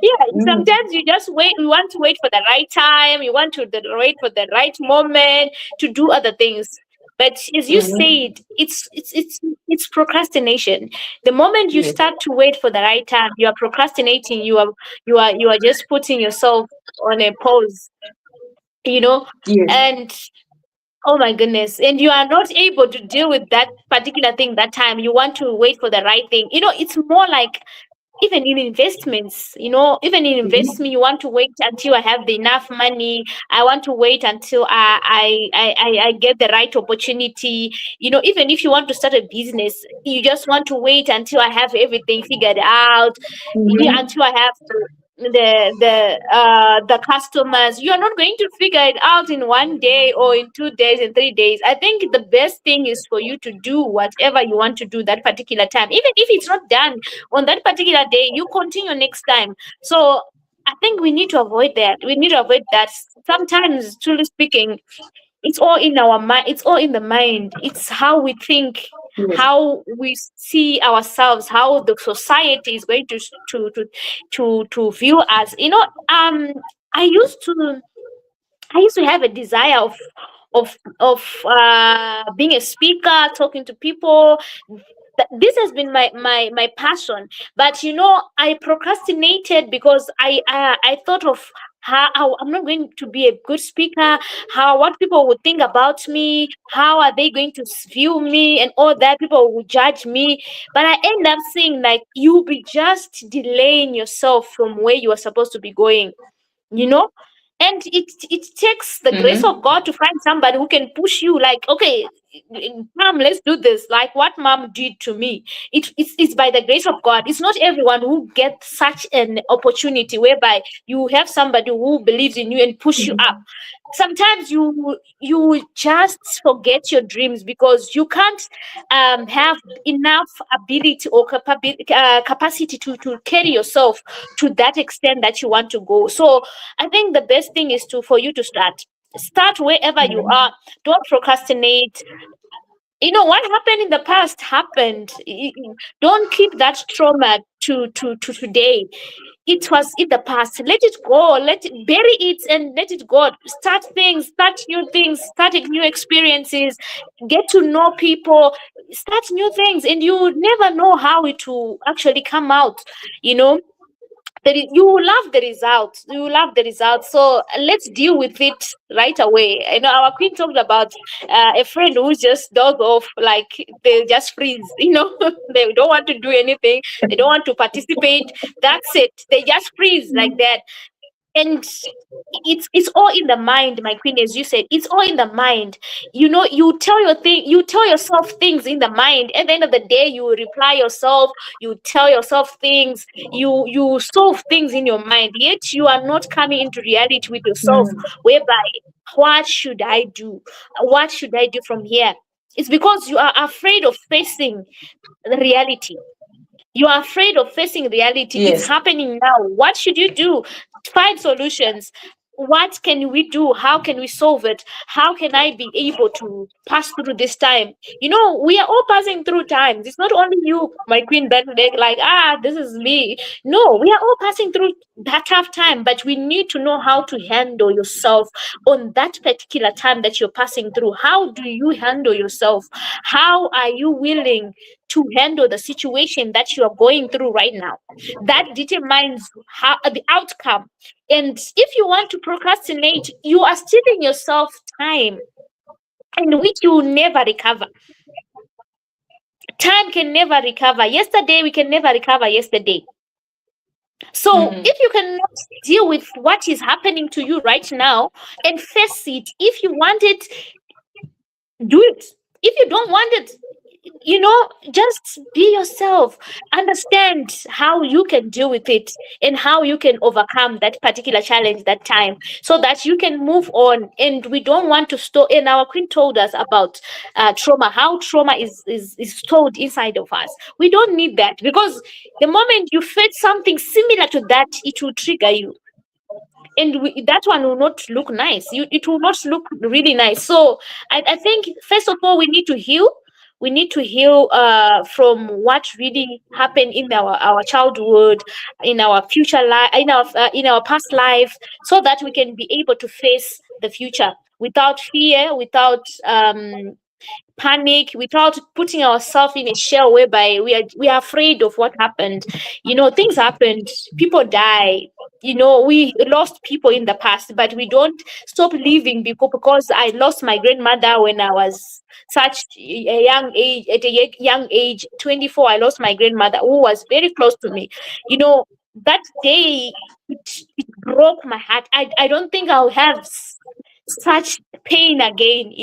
Yeah, Mm. sometimes you just wait. You want to wait for the right time. You want to wait for the right moment to do other things. But as you Mhm. said, it's procrastination. The moment you Yes. start to wait for the right time, you are procrastinating. You are just putting yourself on a pause. You know, Yes. and oh my goodness, and you are not able to deal with that particular thing that time. You want to wait for the right thing. It's more like even in Mhm. investment, you want to wait until I have the enough money. I want to wait until I get the right opportunity. Even if you want to start a business, you just want to wait until I have everything figured out. Yeah, Mhm. until I have the customers. You're not going to figure it out in 1 day or in 2 days, in 3 days. I think the best thing is for you to do whatever you want to do that particular time. Even if it's not done on that particular day, you continue next time. So I think we need to avoid that. We need to avoid that. Sometimes, truly speaking, it's all in our mind. It's all in the mind. It's how we think, Yes. how we see ourselves, how the society is going to view us. I used to I used to have a desire of being a speaker, talking to people. This has been my passion, but I procrastinated because I thought of how I'm not going to be a good speaker, how what people would think about me, how are they going to view me, and all that. People will judge me. But I end up saying, like, you'll be just delaying yourself from where you are supposed to be going, you know and it takes the grace Mhm. of God to find somebody who can push you, like, okay, mom, let's do this, like what mom did to me. It's by the grace of God. It's not everyone who gets such an opportunity whereby you have somebody who believes in you and push you up. Sometimes you just forget your dreams because you can't have enough ability or capacity to carry yourself to that extent that you want to go. So I think the best thing is to for you to start wherever you Mhm. are. Don't procrastinate. What happened in the past happened. Don't keep that trauma to today. It was in the past. Let it go. Let it bury it and let it go. Start things, start new things, start new experiences, get to know people, start new things, and you never know how it will actually come out. You know, you will love the results. You will love the results. So let's deal with it right away. I know our queen talked about a friend who just dog off, like they just freeze. They don't want to do anything. They don't want to participate. That's it. They just freeze like that. And it's all in the mind, my queen. As you said, it's all in the mind. You tell yourself things in the mind. At the end of the day, you reply yourself, you tell yourself things, you solve things in your mind, yet you are not coming into reality with yourself, whereby, what should I do? What should I do from here? It's because you are afraid of facing the reality. You are afraid of facing reality. It's Yes. happening now. What should you do? Find solutions. What can we do? How can we solve it? How can I be able to pass through this time? We are all passing through times. It's not only you, my queen, that like, this is me. No, we are all passing through that tough time, but we need to know how to handle yourself on that particular time that you're passing through. How do you handle yourself? How are you willing to handle the situation that you are going through right now? That determines the outcome. And if you want to procrastinate, you are stealing yourself time, in which you will never recover. Time can never recover. Yesterday, we can never recover yesterday. So if you cannot deal with what is happening to you right now and face it, if you want it, do it. If you don't want it, just be yourself. Understand how you can deal with it and how you can overcome that particular challenge that time, so that you can move on. And we don't want to store. And our queen told us about trauma, how trauma is stored inside of us. We don't need that, because the moment you face something similar to that, it will trigger you, and that one will not look nice. It will not look really nice. So I think, first of all, we need to heal. We need to heal from what really happened in our childhood, in our future life, in our past life, so that we can be able to face the future without fear, without panic, without putting ourselves in a shell whereby we are afraid of what happened. Things happened, people die. We lost people in the past, but we don't stop living because I lost my grandmother when I was such a young age. At a young age, 24, I lost my grandmother, who was very close to me. That day, it broke my heart. I don't think I'll have such pain again.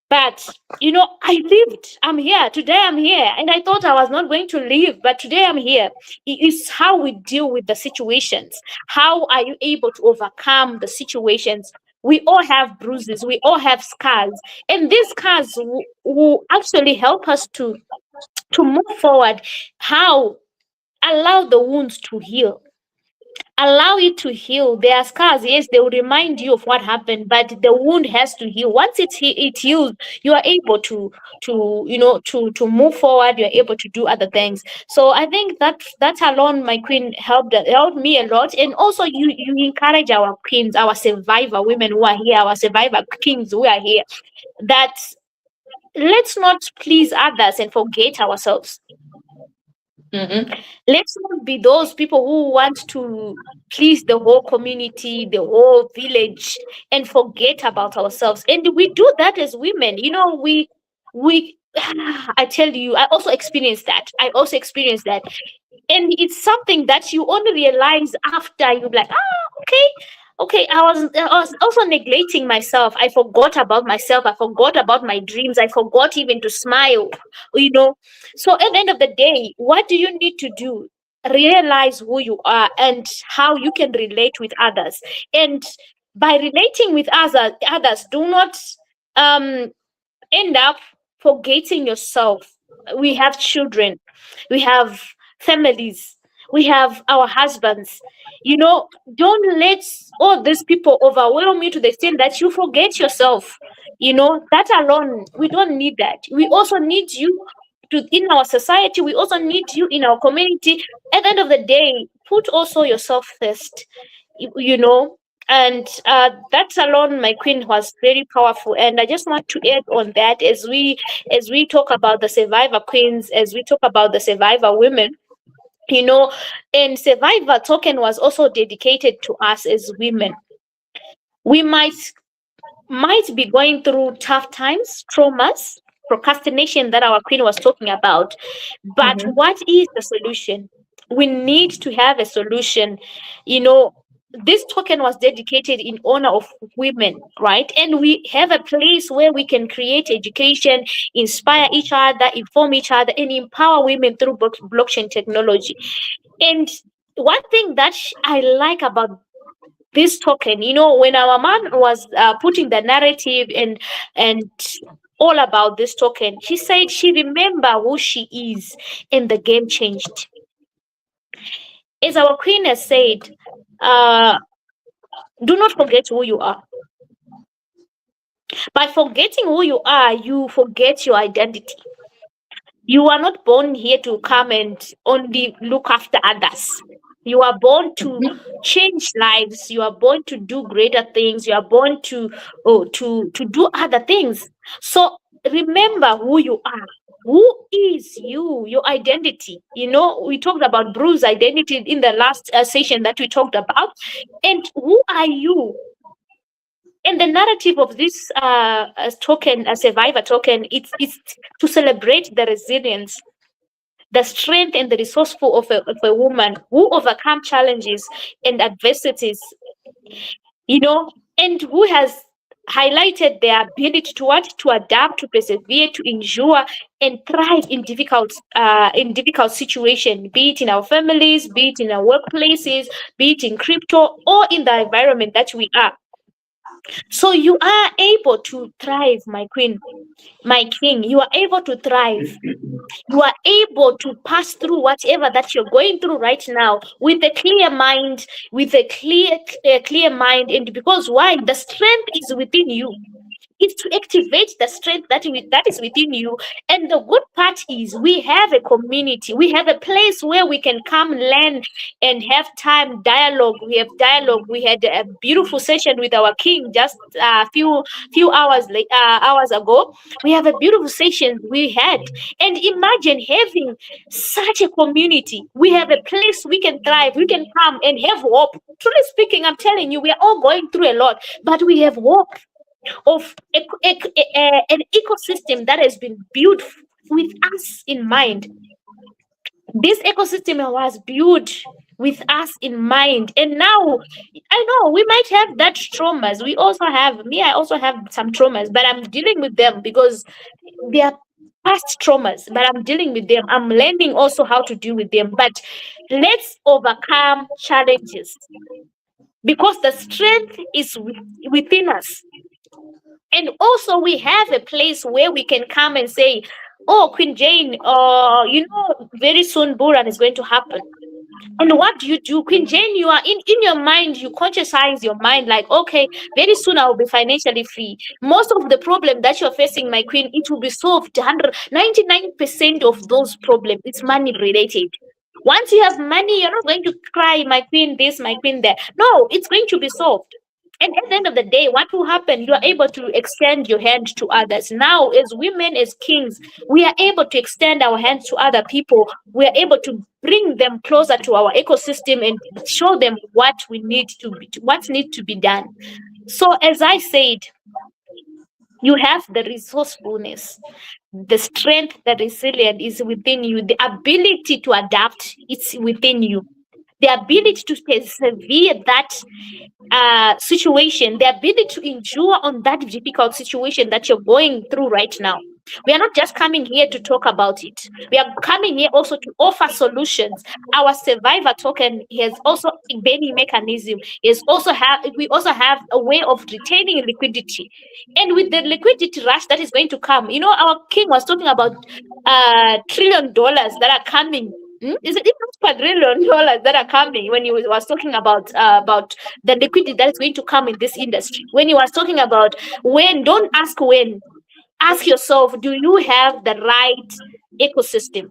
But I lived. I'm here today. I'm here, and I thought I was not going to live, but today I'm here. It's how we deal with the situations. How are you able to overcome the situations? We all have bruises, we all have scars, and these scars will actually help us to move forward. How? Allow the wounds to heal. Allow it to heal. There are scars, yes, they will remind you of what happened, but the wound has to heal. Once it heals, you are able to move forward. You're able to do other things. So I think that alone, my queen, helped me a lot. And also, you encourage our queens, our survivor women who are here, our survivor kings who are here, that let's not please others and forget ourselves. Let's not be those people who want to please the whole community, the whole village, and forget about ourselves. And we do that as women. We I tell you, I also experienced that. And it's something that you only realize after you're like, okay, I was also neglecting myself. I forgot about myself. I forgot about my dreams. I forgot even to smile. you know so at the end of the day, what do you need to do? Realize who you are and how you can relate with others. And by relating with others, do not um end up forgetting yourself. We have children, we have families, we have our husbands. Don't let all these people overwhelm you to the extent that you forget yourself. That alone, we don't need that. We also need you in our society. We also need you in our community. At the end of the day, put also yourself first, you know. And that alone, my queen, was very powerful. And I just want to add on that, as we talk about the survivor queens, as we talk about the survivor women, you know, and survivor token was also dedicated to us as women. We might be going through tough times, traumas, procrastination that our queen was talking about. But Mhm. what is the solution? We need to have a solution. You know, this token was dedicated in honor of women, right? And we have a place where we can create education, inspire each other, inform each other, and empower women through blockchain technology. And one thing that I like about this token, when our mom was putting the narrative and all about this token, she said she remember who she is, and the game changed. As our queen has said, uh, do not forget who you are. By forgetting who you are, you forget your identity. You are not born here to come and only look after others. You are born to change lives. You are born to do greater things. You are born to do other things. So remember who you are. Who is you? Your identity. We talked about Bruce's identity in the last session that we talked about. And who are you? And the narrative of this token, a survivor token, it's to celebrate the resilience, the strength, and the resourceful of a woman who overcome challenges and adversities, and who has highlighted their ability to what, to adapt, to persevere, to endure, and thrive in difficult situation, be it in our families, be it in our workplaces, be it in crypto, or in the environment that we are. So you are able to thrive, my queen, my king. You are able to thrive. You are able to pass through whatever that you're going through right now with a clear mind, with a clear mind. And because why? The strength is within you. It's to activate the strength that is within you. And the good part is we have a community. We have a place where we can come learn and have time dialogue. We have dialogue. We had a beautiful session with our king just a few hours ago. We have a beautiful session we had. And imagine having such a community. We have a place we can thrive. We can come and have hope. Truly speaking, I'm telling you, we are all going through a lot, but we have hope of an ecosystem that has been built with us in mind. This ecosystem was built with us in mind. And now, I know we might have that traumas. I also have some traumas, but I'm dealing with them because they are past traumas, but I'm dealing with them. I'm learning also how to deal with them. But let's overcome challenges because the strength is within us. And also, we have a place where we can come and say, "Oh, Queen Jane, very soon Bullrun is going to happen." And what do you do, Queen Jane? You are in your mind, you conscientize your mind, like, okay, very soon I will be financially free. Most of the problem that you're facing, my queen, it will be solved. 99% of those problems, it's money related. Once you have money, you're not going to cry, my queen, this, my queen, that. No, it's going to be solved. And at the end of the day, what will happen? You are able to extend your hand to others. Now, as women, as kings, we are able to extend our hands to other people. We are able to bring them closer to our ecosystem and show them what needs to be done. So, as I said, you have the resourcefulness, the strength, the resilience is within you, the ability to adapt, it's within you, the ability to persevere that situation, the ability to endure on that difficult situation that you're going through right now. We are not just coming here to talk about it. We are coming here also to offer solutions. Our survivor token has also a banning mechanism. We also have a way of retaining liquidity. And with the liquidity rush that is going to come, our king was talking about $1 trillion that are coming. Is it not quadrillion dollars that are coming when you was talking about the liquidity that is going to come in this industry? When you was talking about when, don't ask when. Ask yourself, do you have the right ecosystem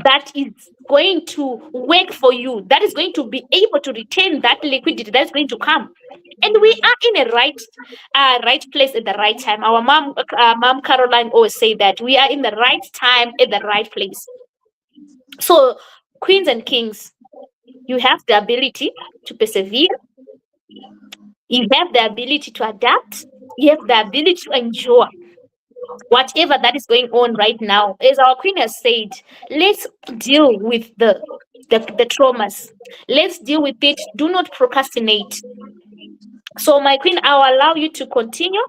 that is going to work for you, that is going to be able to retain that liquidity that's going to come? And we are in a right place at the right time. Our mom Caroline always say that we are in the right time at the right place. So, queens and kings, you have the ability to persevere, you have the ability to adapt, you have the ability to endure whatever that is going on right now. As our queen has said, let's deal with the traumas. Let's deal with it. Do not procrastinate. So, my queen, I'll allow you to continue,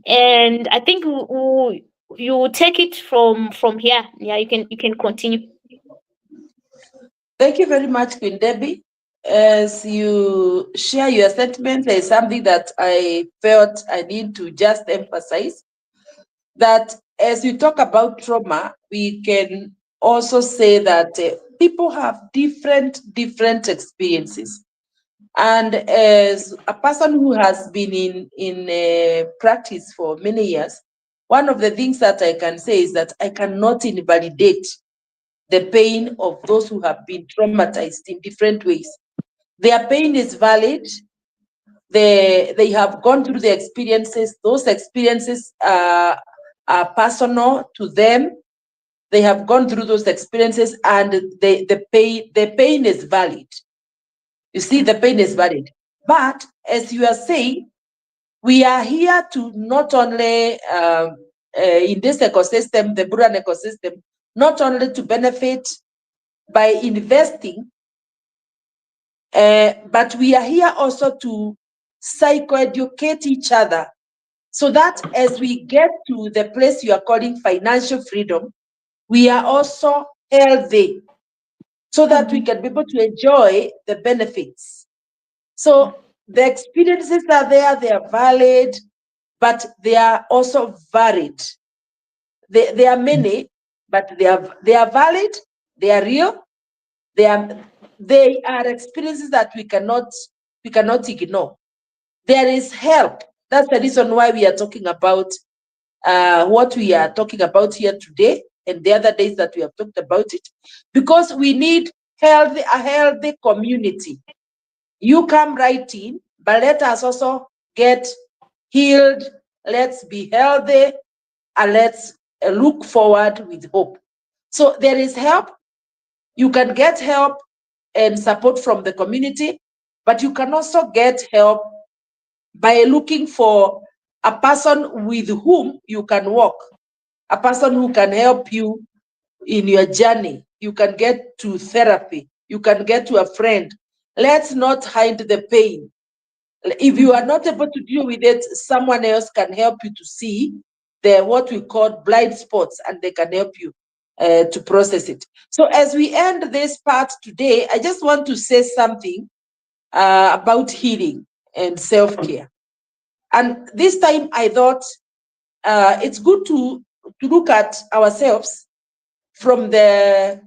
and I think you take it from here. Yeah, you can continue. Thank you very much, Queen Debbie. As you share your sentiment, there is something that I felt I need to just emphasize, that as we talk about trauma, we can also say that people have different experiences. And as a person who has been in practice for many years, one of the things that I can say is that I cannot invalidate the pain of those who have been traumatized in different ways. Their pain is valid. They have gone through the experiences. Those experiences are personal to them. They have gone through those experiences, and the pain is valid. You see, the pain is valid. But as you are saying, we are here to not only in this ecosystem, the Bullrun ecosystem, not only to benefit by investing, but we are here also to psychoeducate each other, so that as we get to the place you are calling financial freedom, we are also healthy, so that we can be able to enjoy the benefits. So the experiences are there, they are valid, but they are also varied. They are many, but they are valid, they are real, they are experiences that we cannot ignore. There is help. That's the reason why we are talking about what we are talking about here today and the other days that we have talked about it, because we need a healthy community. You come right in, but let us also get healed. Let's be healthy, and let's look forward with hope. So there is help. You can get help and support from the community, but you can also get help by looking for a person with whom you can walk, a person who can help you in your journey. You can get to therapy, you can get to a friend. Let's not hide the pain. If you are not able to deal with it, someone else can help you to see the what we call blind spots, and they can help you to process it. So as we end this part today, I just want to say something about healing and self-care. And this time I thought it's good to look at ourselves from the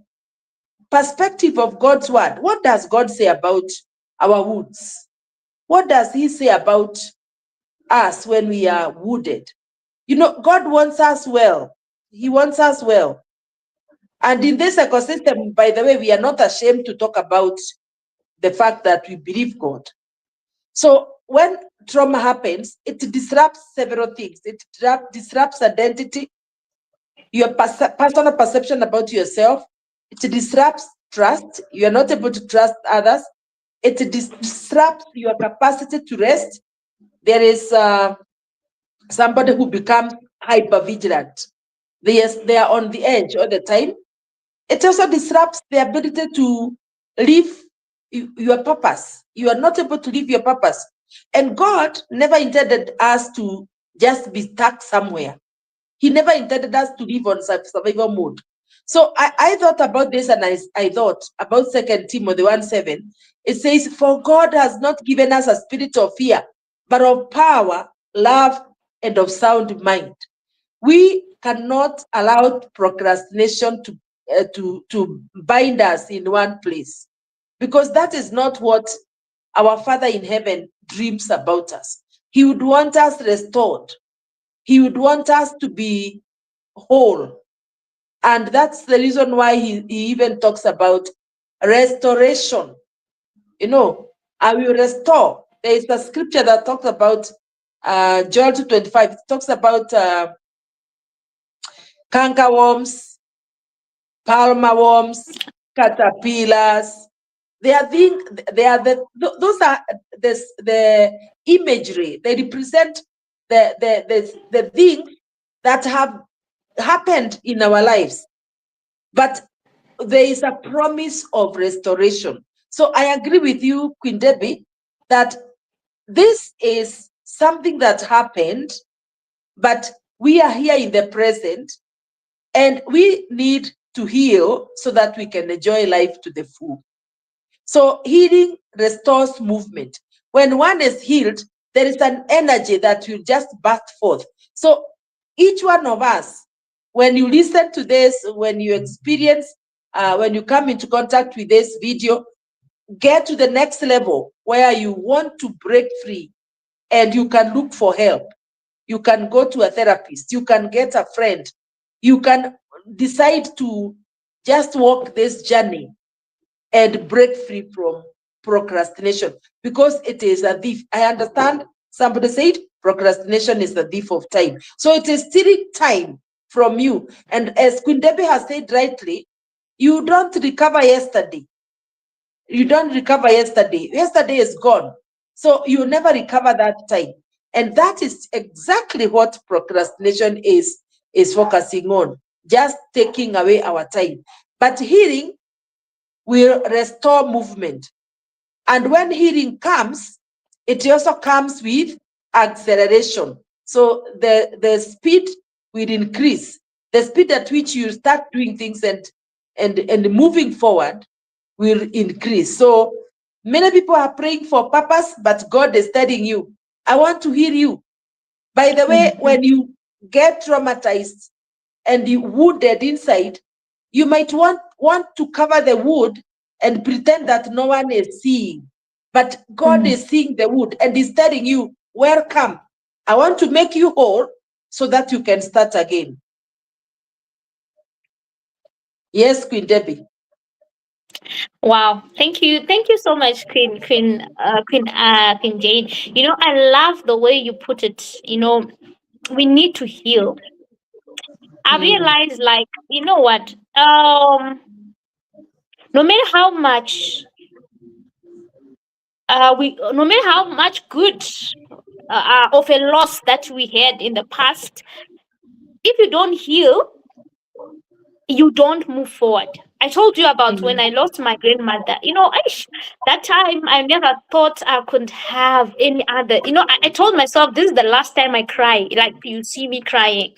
perspective of God's word. What does God say about our wounds? What does he say about us when we are wounded? You know, God wants us well. He wants us well. And in this ecosystem, by the way, we are not ashamed to talk about the fact that we believe God. So when trauma happens, it disrupts several things. It disrupts identity, your personal perception about yourself. It disrupts trust. You are not able to trust others. It disrupts your capacity to rest. There is somebody who becomes hyper vigilant. They are on the edge all the time. It also disrupts the ability to live your purpose. You are not able to live your purpose. And God never intended us to just be stuck somewhere. He never intended us to live on survival mode. So I thought about this, and I thought about 2 Timothy 1:7. It says, "For God has not given us a spirit of fear, but of power, love, and of sound mind." We cannot allow procrastination to bind us in one place, because that is not what our Father in heaven dreams about us. He would want us restored. He would want us to be whole. And that's the reason why he even talks about restoration. You know, I will restore. There is a scripture that talks about Joel 2:25. It talks about cankerworms, palmer worms, caterpillars. They are those are the imagery. They represent the things that have happened in our lives. But there is a promise of restoration. So I agree with you, Queen Debbie, that this is something that happened, but we are here in the present, and we need to heal so that we can enjoy life to the full. So healing restores movement. When one is healed, there is an energy that will just burst forth. So each one of us, when you listen to this, when you experience, when you come into contact with this video, get to the next level where you want to break free and you can look for help. You can go to a therapist. You can get a friend. You can decide to just walk this journey and break free from procrastination, because it is a thief. I understand somebody said procrastination is the thief of time. So it is stealing time from you. And as Queen Debbie has said rightly, you don't recover yesterday. You don't recover yesterday. Yesterday is gone. So you never recover that time. And that is exactly what procrastination is focusing on, just taking away our time. But healing will restore movement. And when healing comes, it also comes with acceleration. So the speed will increase. The speed at which you start doing things and moving forward will increase. So many people are praying for purpose, but God is telling you, I want to heal you. By the way, when you get traumatized and you wounded inside, you might want to cover the wound and pretend that no one is seeing. But God is seeing the wound and is telling you, welcome. I want to make you whole so that you can start again. Yes, Queen Debbie. Wow, thank you so much, Queen Jane. You know, I love the way you put it. You know, we need to heal. I realized, like, you know what? No matter how much no matter how much good of a loss that we had in the past, if you don't heal, you don't move forward. I told you about when I lost my grandmother. You know, that time I never thought I could have any other. You know, I told myself this is the last time I cry. Like you see me crying.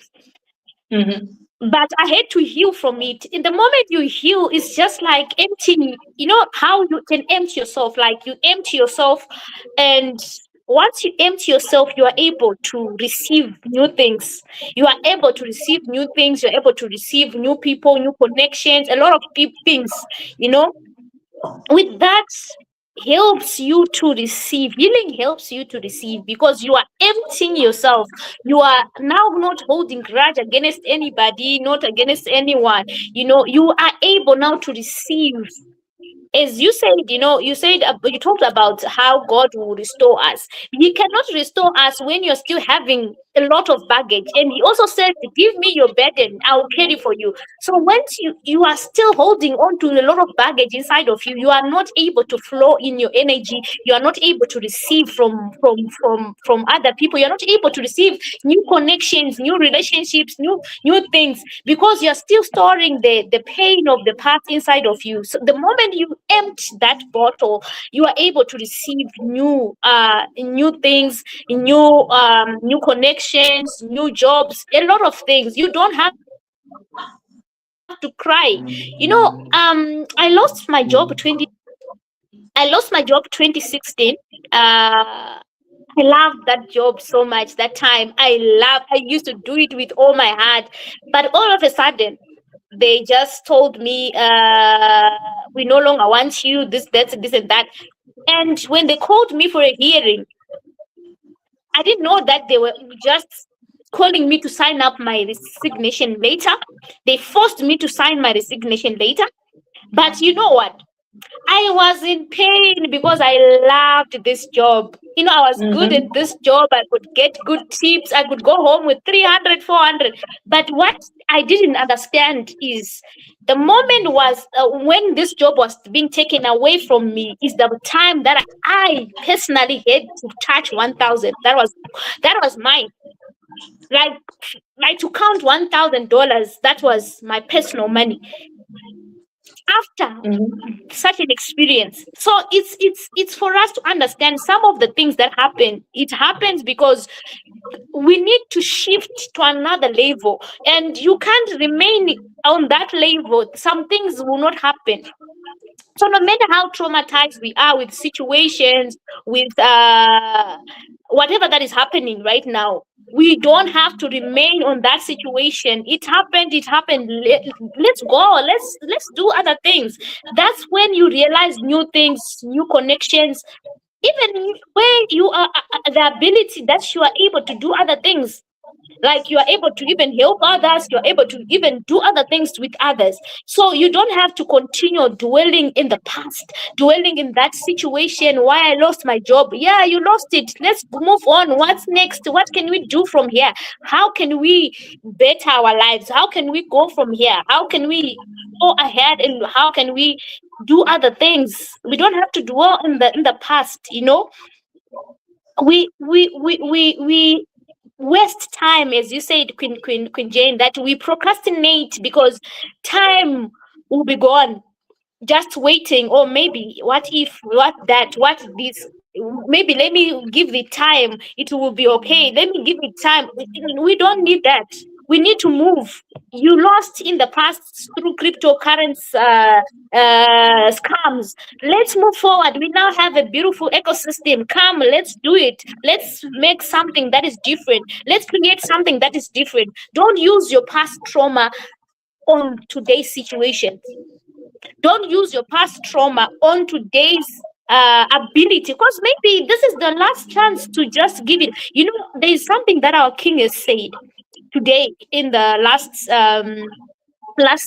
But I had to heal from it. In the moment you heal, it's just like emptying. You know how you can empty yourself? Like you empty yourself, and once you empty yourself, you are able to receive new things. You are able to receive new things. You're able to receive new people, new connections, a lot of things. You know, with that helps you to receive. Healing helps you to receive because you are emptying yourself. You are now not holding grudge against anybody, not against anyone. You know, you are able now to receive. As you said, you know, you talked about how God will restore us. He cannot restore us when you're still having a lot of baggage. And he also said, give me your burden, I'll carry for you. So once you are still holding on to a lot of baggage inside of you, you are not able to flow in your energy. You are not able to receive from other people. You're not able to receive new connections, new relationships, new things, because you're still storing the pain of the past inside of you. So the moment you empty that bottle, you are able to receive new things, new connections, new jobs, a lot of things. You don't have to cry. You know, I lost my job 2016. I loved that job so much that time. I used to do it with all my heart. But all of a sudden, they just told me, we no longer want you, this and that. And when they called me for a hearing, I didn't know that they were just calling me to sign up my resignation later. They forced me to sign my resignation later. But you know what? I was in pain because I loved this job. I was good at Mm-hmm. this job. I could get good tips. I could go home with 300, 400. But what I didn't understand is the moment was when this job was being taken away from me is the time that I personally had to touch 1,000. That was mine. Like, like to count $1,000. That was my personal money. After Mm-hmm. such an experience, so it's for us to understand some of the things that happen. It happens because we need to shift to another level, and you can't remain on that level. Some things will not happen. So no matter how traumatized we are with situations, with whatever that is happening right now, we don't have to remain on that situation. It happened. It happened. Let's go. Let's do other things. That's when you realize new things, new connections. Even where you are, the ability that you are able to do other things, like you are able to even help others, you're able to even do other things with others. So you don't have to continue dwelling in the past, dwelling in that situation. Why I lost my job? Yeah, you lost it. Let's move on. What's next? What can we do from here? How can we better our lives? How can we go from here? How can we go ahead, and how can we do other things? We don't have to dwell in the past. We waste time, as you said, Queen Jane, that we procrastinate because time will be gone, just waiting. Or maybe what if, what that, what this, maybe let me give it time, it will be okay. Let me give it time. We don't need that. We need to move. You lost in the past through cryptocurrency scams. Let's move forward. We now have a beautiful ecosystem. Come, let's do it. Let's make something that is different. Let's create something that is different. Don't use your past trauma on today's situation. Don't use your past trauma on today's ability, because maybe this is the last chance to just give it. There is something that our king has said today in the last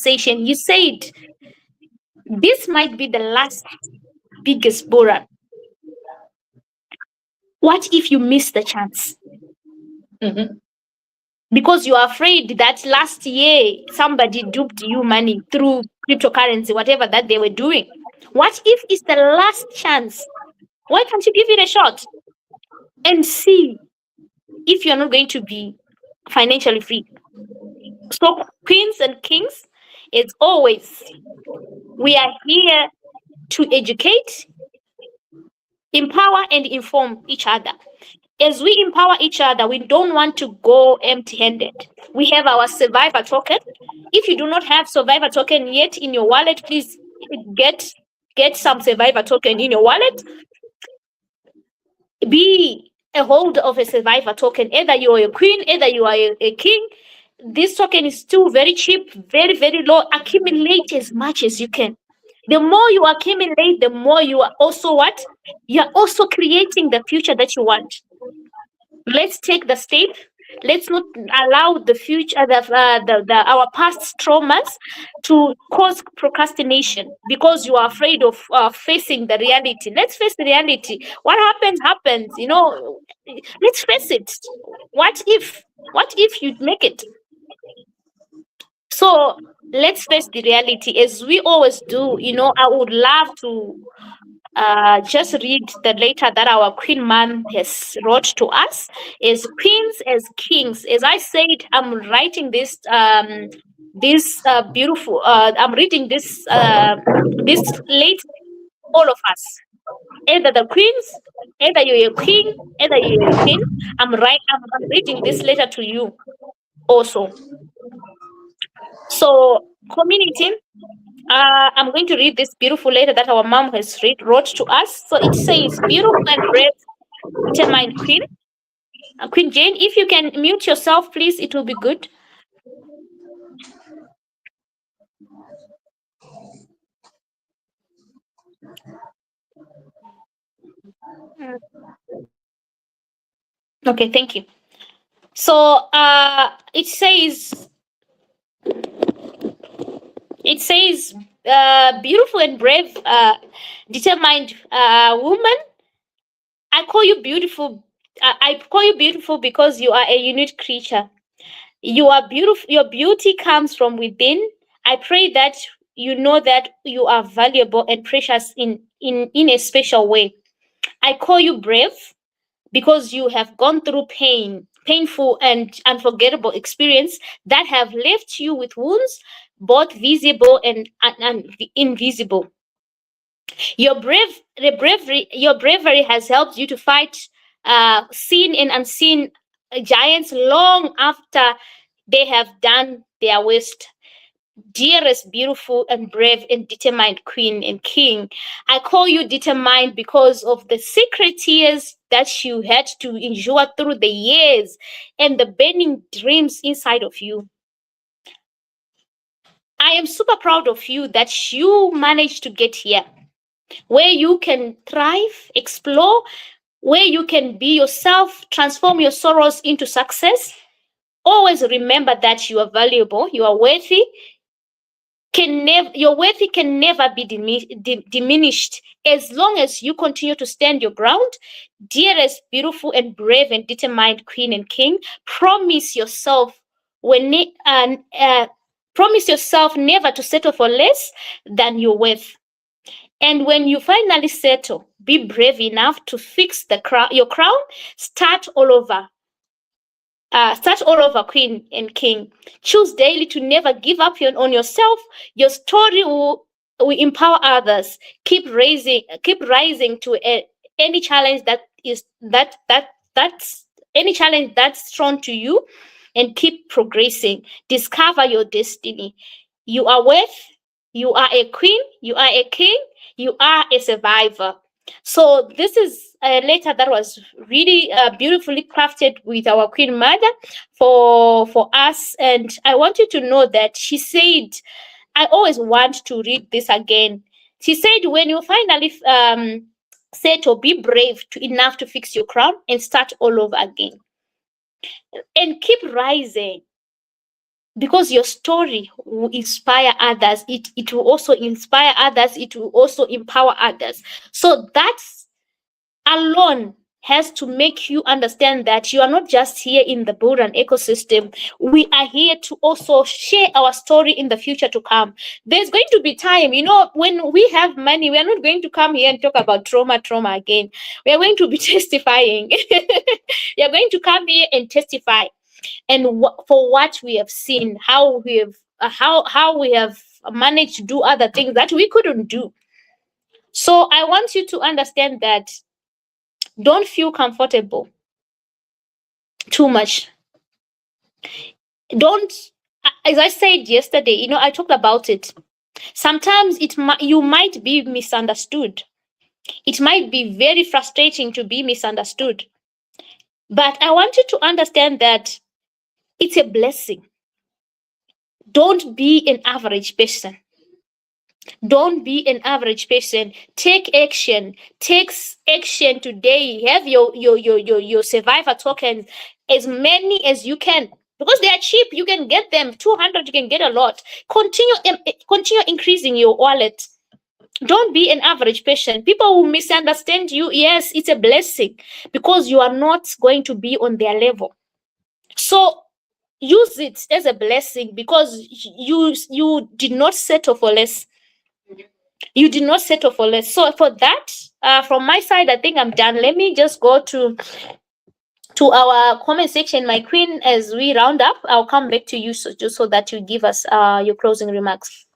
session. You said this might be the last biggest Bullrun. What if you miss the chance? Mm-hmm. Because you are afraid that last year somebody duped you money through cryptocurrency, whatever that they were doing. What if it's the last chance? Why can't you give it a shot and see if you're not going to be financially free? So, queens and kings, as always, we are here to educate, empower, and inform each other. As we empower each other, we don't want to go empty handed. We have our survivor token. If you do not have survivor token yet in your wallet, please get some survivor token in your wallet. Be a holder of a survivor token. Either you are a queen, either you are a king. This token is still very cheap, very, very low. Accumulate as much as you can. The more you accumulate, the more you are also what? You're also creating the future that you want. Let's take the step. Let's not allow the future, our past traumas to cause procrastination because you are afraid of facing the reality. Let's face the reality. What happens. Let's face it. What if you make it? So let's face the reality as we always do. I would love to just read the letter that our Queen Mom has wrote to us. As queens, as kings, as I said, I'm writing this beautiful. I'm reading this late. All of us, either the queens, either you're a queen, either you're a king. I'm reading this letter to you also. So, community, I'm going to read this beautiful letter that our mom has wrote to us. So it says, "Beautiful and brave, determined Queen, Queen Jane. If you can mute yourself, please, it will be good." Okay, thank you. So it says beautiful and brave, determined woman. I call you beautiful. I call you beautiful because you are a unique creature. You are beautiful. Your beauty comes from within. I pray that you know that you are valuable and precious in a special way. I call you brave because you have gone through painful and unforgettable experience that have left you with wounds, both visible and invisible. Your bravery has helped you to fight seen and unseen giants long after they have done their worst. Dearest, beautiful, and brave and determined queen and king, I call you determined because of the secret tears that you had to endure through the years and the burning dreams inside of you. I am super proud of you that you managed to get here, where you can thrive, explore, where you can be yourself, transform your sorrows into success. Always remember that you are valuable, you are worthy, your worth can never be diminished as long as you continue to stand your ground. Dearest, beautiful, and brave and determined queen and king, promise yourself when promise yourself never to settle for less than your worth. And when you finally settle, be brave enough to fix your crown. Start all over. Start all over, queen and king. Choose daily to never give up on yourself. Your story will empower others. Keep rising to any challenge that's any challenge that's thrown to you, and keep progressing. Discover your destiny. You are worth. You are a queen. You are a king. You are a survivor. So this is a letter that was really beautifully crafted with our Queen Mother for us, and I want you to know that she said, I always want to read this again. She said, when you finally settle, be brave enough to fix your crown and start all over again, and keep rising, because your story will inspire others. It will also inspire others. It will also empower others. So that's alone has to make you understand that you are not just here in the Bullrun ecosystem. We are here to also share our story in the future to come. There's going to be time, when we have money, we are not going to come here and talk about trauma again. We are going to be testifying. We are going to come here and testify, and for what we have seen, how we have managed to do other things that we couldn't do. So I want you to understand that don't feel comfortable too much. Don't, as I said yesterday, I talked about it. Sometimes you might be misunderstood. It might be very frustrating to be misunderstood. But I want you to understand that it's a blessing. Don't be an average person. Don't be an average person. Take action. Take action today. Have your survivor tokens, as many as you can, because they are cheap. You can get them 200. You can get a lot. Continue increasing your wallet. Don't be an average person. People will misunderstand you. Yes, it's a blessing because you are not going to be on their level. So use it as a blessing because you did not settle for less. You did not settle for less. So for that, from my side, I think I'm done. Let me just go to our comment section, my queen. As we round up, I'll come back to you, just so that you give us your closing remarks.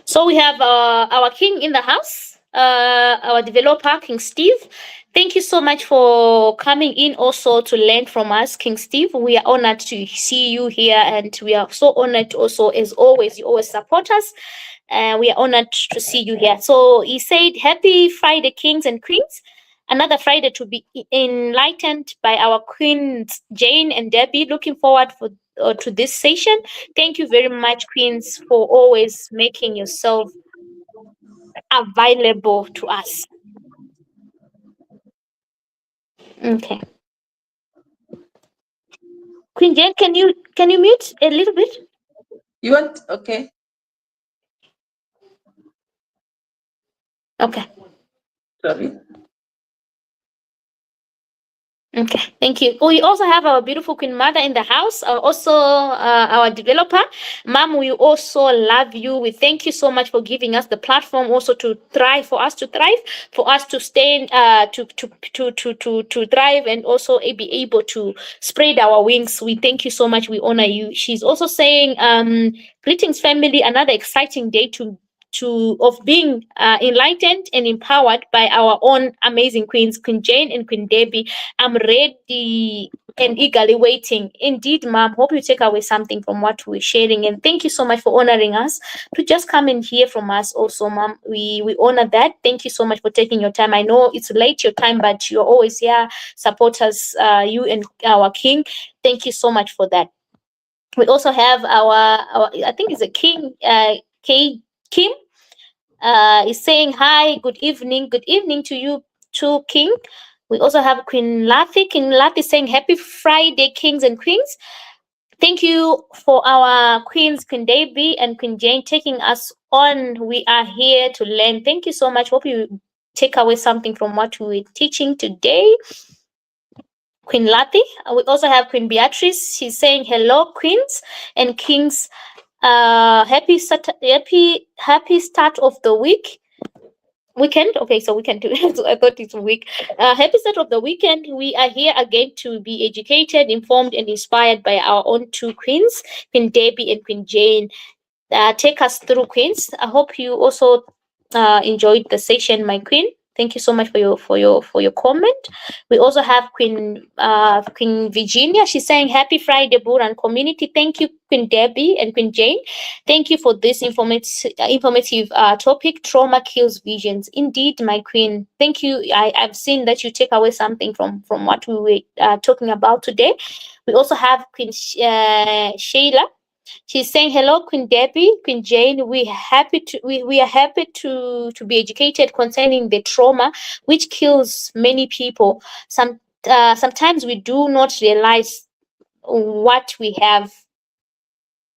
So we have our king in the house, our developer, King Steve. Thank you so much for coming in also to learn from us, King Steve. We are honored to see you here, and we are so honored also, as always, you always support us. We are honored to see you here. So he said, happy Friday, kings and queens. Another Friday to be enlightened by our queens, Jane and Debbie. Looking forward to this session. Thank you very much, Queens, for always making yourself available to us. Okay. Queen Jane, can you mute a little bit? You want? Okay. Okay. Sorry. Okay, thank you. We also have our beautiful Queen Mother in the house, also our developer. Mom, we also love you. We thank you so much for giving us the platform also to thrive, for us to thrive, for us to stay, to thrive and also be able to spread our wings. We thank you so much. We honor you. She's also saying, greetings, family. Another exciting day of being enlightened and empowered by our own amazing queens, Queen Jane and Queen Deby. I'm ready and eagerly waiting. Indeed, Mom, hope you take away something from what we're sharing. And thank you so much for honoring us to just come and hear from us also, Mom. We honor that. Thank you so much for taking your time. I know it's late your time, but you're always here, support us, you and our King. Thank you so much for that. We also have our I think it's a King, Kim. Is saying hi, good evening to you too, King. We also have Queen Lathi. King Lathi saying happy Friday, kings and queens. Thank you for our queens, Queen Deby and Queen Jane, taking us on. We are here to learn. Thank you so much. Hope you take away something from what we're teaching today. Queen Lathi. We also have Queen Beatrice. She's saying hello, queens and kings. Happy start of the weekend. Okay, so weekend too. So I thought it's a week. Happy start of the weekend. We are here again to be educated, informed, and inspired by our own two queens, Queen Deby and Queen Jane. Take us through, queens. I hope you also enjoyed the session, my queen. Thank you so much for your comment. We also have Queen Virginia. She's saying happy Friday, Bullrun community. Thank you, Queen Deby and Queen Jane. Thank you for this informative topic. Trauma kills visions. Indeed, my queen. Thank you. I've seen that you take away something from what we were talking about today. We also have Queen Sheila. She's saying hello, Queen Deby, Queen Jane. We are happy to be educated concerning the trauma which kills many people. Sometimes we do not realize what we have,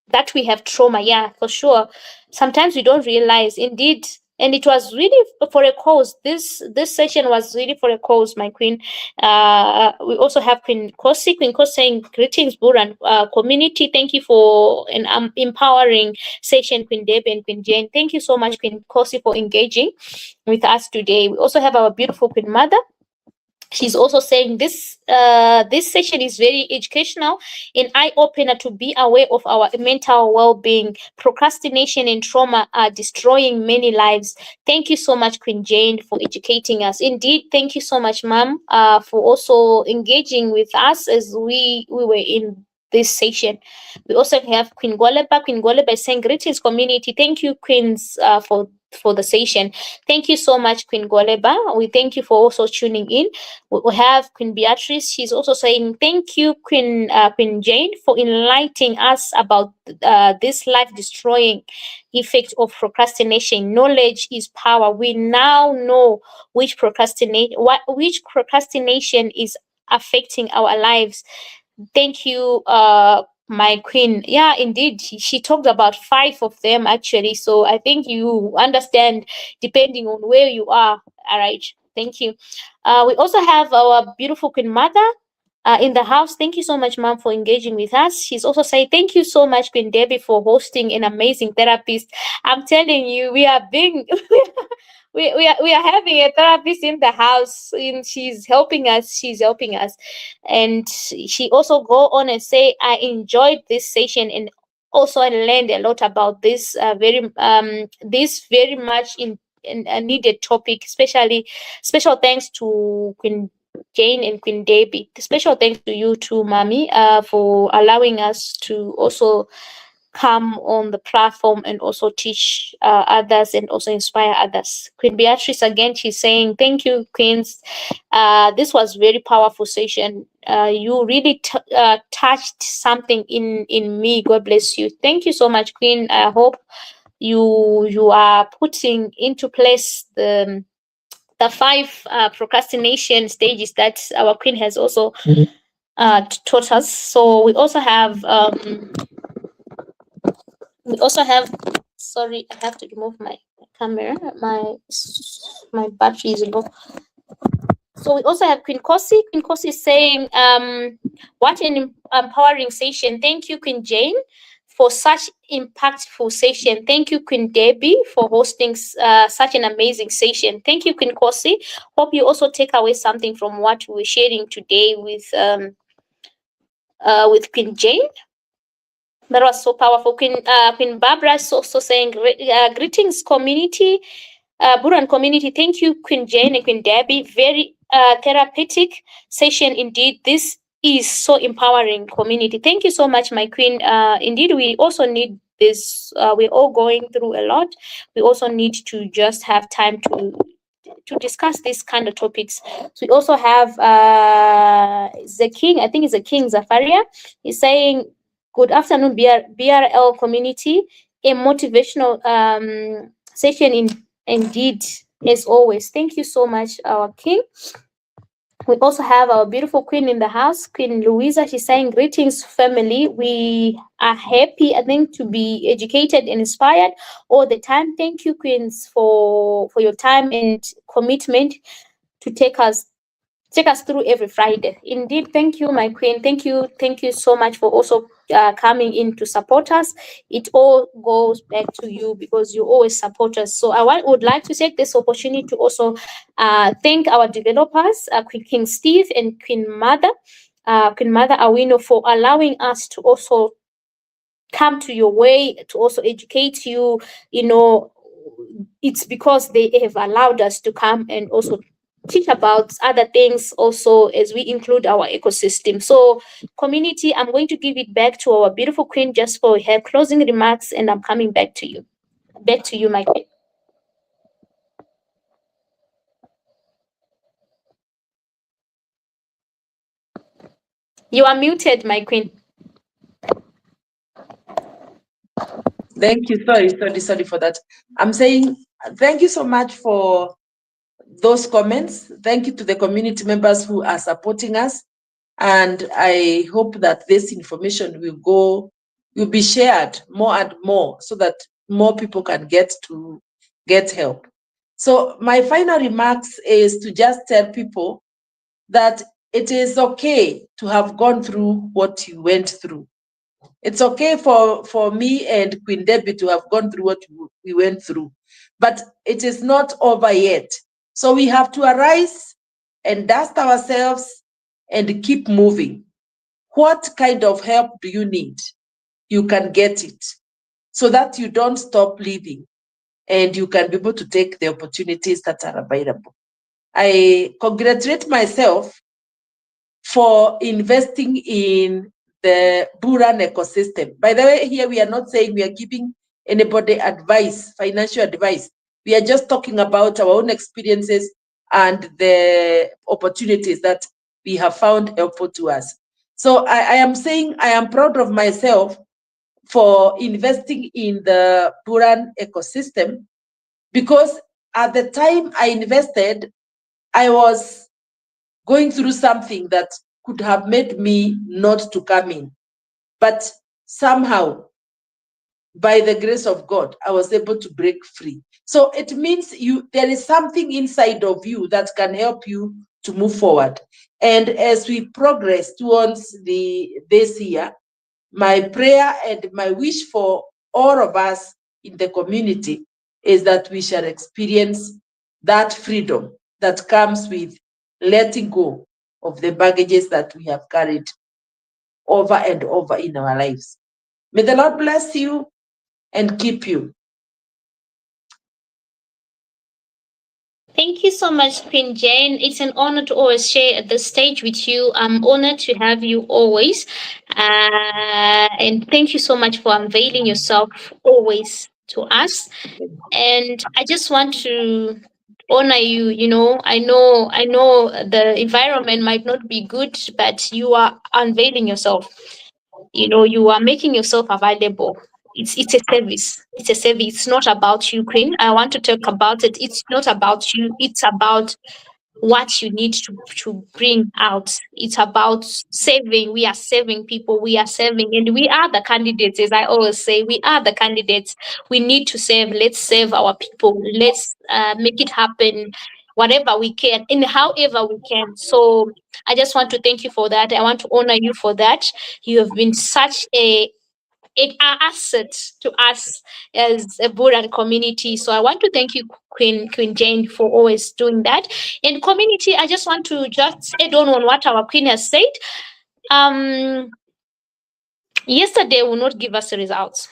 that we have trauma. Yeah, for sure. Sometimes we don't realize, indeed. And it was really for a cause. This session was really for a cause, my queen. We also have Queen Kosi. Queen Kosi saying greetings, Bullrun community. Thank you for an empowering session, Queen Deby and Queen Jane. Thank you so much, Queen Kosi, for engaging with us today. We also have our beautiful Queen Mother. She's also saying this session is very educational and eye-opener to be aware of our mental well-being. Procrastination and trauma are destroying many lives. Thank you so much, Queen Jane, for educating us. Indeed, thank you so much, Ma'am, for also engaging with us as we were in this session. We also have Queen Goleba. Queen Goleba is saying greetings, community. Thank you, Queens, for the session. Thank you so much, Queen Goleba. We thank you for also tuning in. We have Queen Beatrice. She's also saying thank you, Queen Jane, for enlightening us about this life-destroying effect of procrastination. Knowledge is power. We now know which procrastination is affecting our lives. Thank you, my queen. Yeah, indeed. She talked about 5 of them actually. So I think you understand depending on where you are. All right. Thank you. We also have our beautiful Queen Mother in the house. Thank you so much, Mom, for engaging with us. She's also saying thank you so much, Queen Deby, for hosting an amazing therapist. I'm telling you, we are being we are having a therapist in the house, and she's helping us. And she also go on and say, I enjoyed this session, and also I learned a lot about this very much in a needed topic. Especially special thanks to Queen Jane and Queen Deby. Special thanks to you too, Mommy, for allowing us to also come on the platform and also teach others and also inspire others. Queen Beatrice again, she's saying, "Thank you, Queens. This was very powerful session. You really touched something in me. God bless you. Thank you so much, Queen. I hope you are putting into place the five procrastination stages that our Queen has also taught us. So we also have, sorry, I have to remove my camera, my battery is low. So we also have Queen Kosi. Queen Kosi is saying, what an empowering session. Thank you, Queen Jane, for such impactful session. Thank you, Queen Debbie, for hosting such an amazing session. Thank you, Queen Kosi. Hope you also take away something from what we're sharing today with Queen Jane. That was so powerful. Queen Barbara is also saying, greetings, community, Bullrun community. Thank you, Queen Jane and Queen Debbie. Very therapeutic session indeed. This is so empowering, community. Thank you so much, my Queen. Indeed, we also need this. We're all going through a lot. We also need to just have time to discuss these kind of topics. So we also have the King. I think it's the King Zafaria. He's saying, "Good afternoon, BRL community. A motivational session indeed, as always. Thank you so much, our King." We also have our beautiful Queen in the house, Queen Louisa. She's saying, "Greetings, family. We are happy, I think, to be educated and inspired all the time. Thank you, Queens, for your time and commitment to take us through every Friday." Indeed, thank you, my Queen. Thank you so much for also coming in to support us. It all goes back to you because you always support us. So would like to take this opportunity to also thank our developers, Queen King Steve and Queen Mother Awino, for allowing us to also come to your way to also educate you. You know, it's because they have allowed us to come and also teach about other things also as we include our ecosystem. So community, I'm going to give it back to our beautiful Queen just for her closing remarks, and I'm coming back to you. Back to you, my Queen. You are muted, my Queen. Thank you. Sorry for that. I'm saying thank you so much for those comments. Thank you to the community members who are supporting us. And I hope that this information will be shared more and more so that more people can get help. So my final remarks is to just tell people that it is okay to have gone through what you went through. It's okay for me and Queen Debbie to have gone through what we went through, but it is not over yet. So we have to arise and dust ourselves and keep moving. What kind of help do you need? You can get it so that you don't stop living and you can be able to take the opportunities that are available. I congratulate myself for investing in the Bullrun ecosystem. By the way, here we are not saying we are giving anybody advice, financial advice. We are just talking about our own experiences and the opportunities that we have found helpful to us. So I am saying I am proud of myself for investing in the Bullrun ecosystem, because at the time I invested, I was going through something that could have made me not to come in. But somehow, by the grace of God, I was able to break free. So it means there is something inside of you that can help you to move forward. And as we progress towards this year, my prayer and my wish for all of us in the community is that we shall experience that freedom that comes with letting go of the baggages that we have carried over and over in our lives. May the Lord bless you and keep you. Thank you so much, Queen Jane. It's an honor to always share at this stage with you. I'm honored to have you always. And thank you so much for unveiling yourself always to us. And I just want to honor you. I know the environment might not be good, but you are unveiling yourself. You are making yourself available. It's a service. It's a service. It's not about you, Queen. I want to talk about it. It's not about you. It's about what you need to bring out. It's about saving. We are saving people. We are saving, and we are the candidates. As I always say, we are the candidates. We need to save. Let's save our people. Let's make it happen, whatever we can, and however we can. So I just want to thank you for that. I want to honor you for that. You have been such an asset to us as a Buran community. So I want to thank you, Queen Jane, for always doing that. And community, I just want to just add on what our Queen has said. Um, Yesterday will not give us results.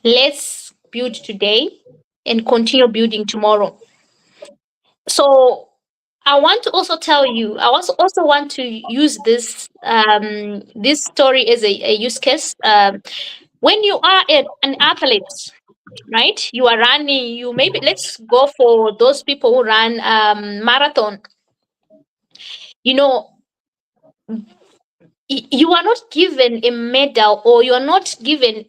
Let's build today and continue building tomorrow. So I want to also tell you, I also want to use this story as a use case. When you are an athlete, right? You are running. You maybe let's go for those people who run marathon. You know, you are not given a medal, or you are not given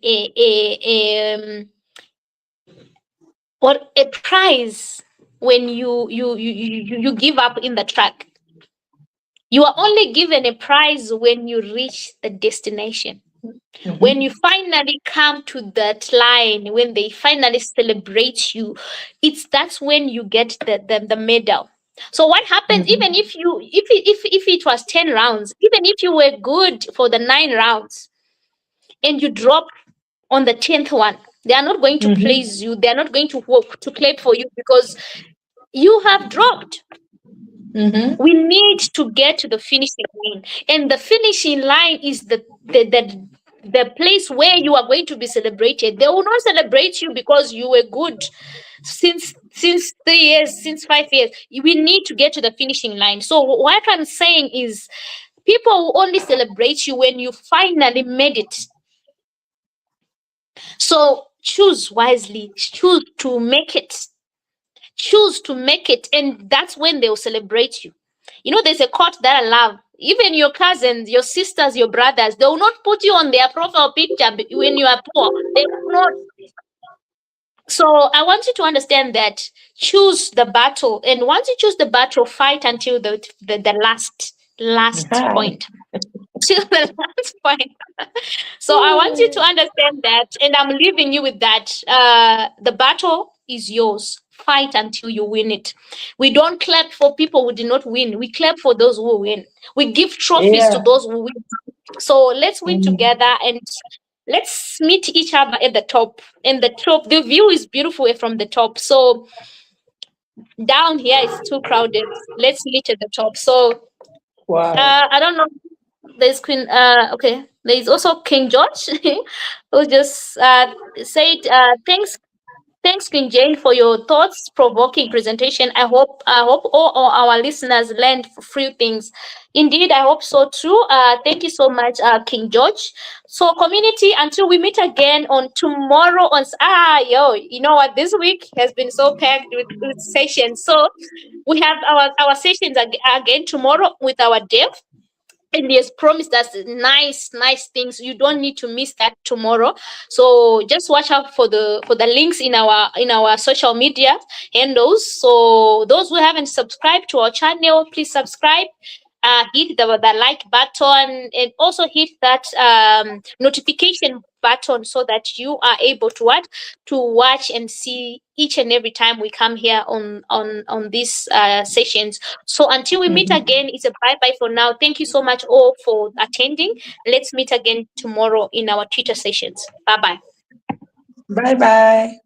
or a prize when you give up in the track. You are only given a prize when you reach the destination. When you finally come to that line, when they finally celebrate you, that's when you get the medal. So what happens, even if you if it was 10 rounds, even if you were good for the 9 rounds and you drop on the 10th one, they are not going to praise you, they are not going to work to clap for you, because you have dropped. We need to get to the finishing line, and the finishing line is the place where you are going to be celebrated. They will not celebrate you because you were good since 3 years, since 5 years. We need to get to the finishing line. So what I'm saying is, people will only celebrate you when you finally made it. So choose wisely, choose to make it, and that's when they'll celebrate you. There's a quote that I love. Even your cousins, your sisters, your brothers, they will not put you on their profile picture when you are poor. They will not. So I want you to understand that. Choose the battle, and once you choose the battle, fight until the last point. Till the last point. So I want you to understand that, and I'm leaving you with that. The battle is yours. Fight until you win it. We don't clap for people who did not win. We clap for those who win. We give trophies to Yeah. those who win. So let's win together, and let's meet each other at the top. And the top, the view is beautiful from the top. So down here is too crowded. Let's meet at the top. So Wow. I don't know. There's Queen. Okay. There is also King George, who just said, "Thanks, Queen Jane, for your thoughts-provoking presentation. I hope all our listeners learned a few things. Indeed, I hope so too. Thank you so much, King George. So, community, until we meet again on tomorrow you know what? This week has been so packed with sessions. So we have our sessions again tomorrow with our dev, and he has promised us nice things. You don't need to miss that tomorrow. So just watch out for the links in our social media handles. So those who haven't subscribed to our channel, please subscribe. Hit the like button, and also hit that notification button, so that you are able to watch and see each and every time we come here on these sessions. So until we meet again, it's a bye bye for now. Thank you so much all for attending. Let's meet again tomorrow in our Twitter sessions. Bye bye. Bye bye.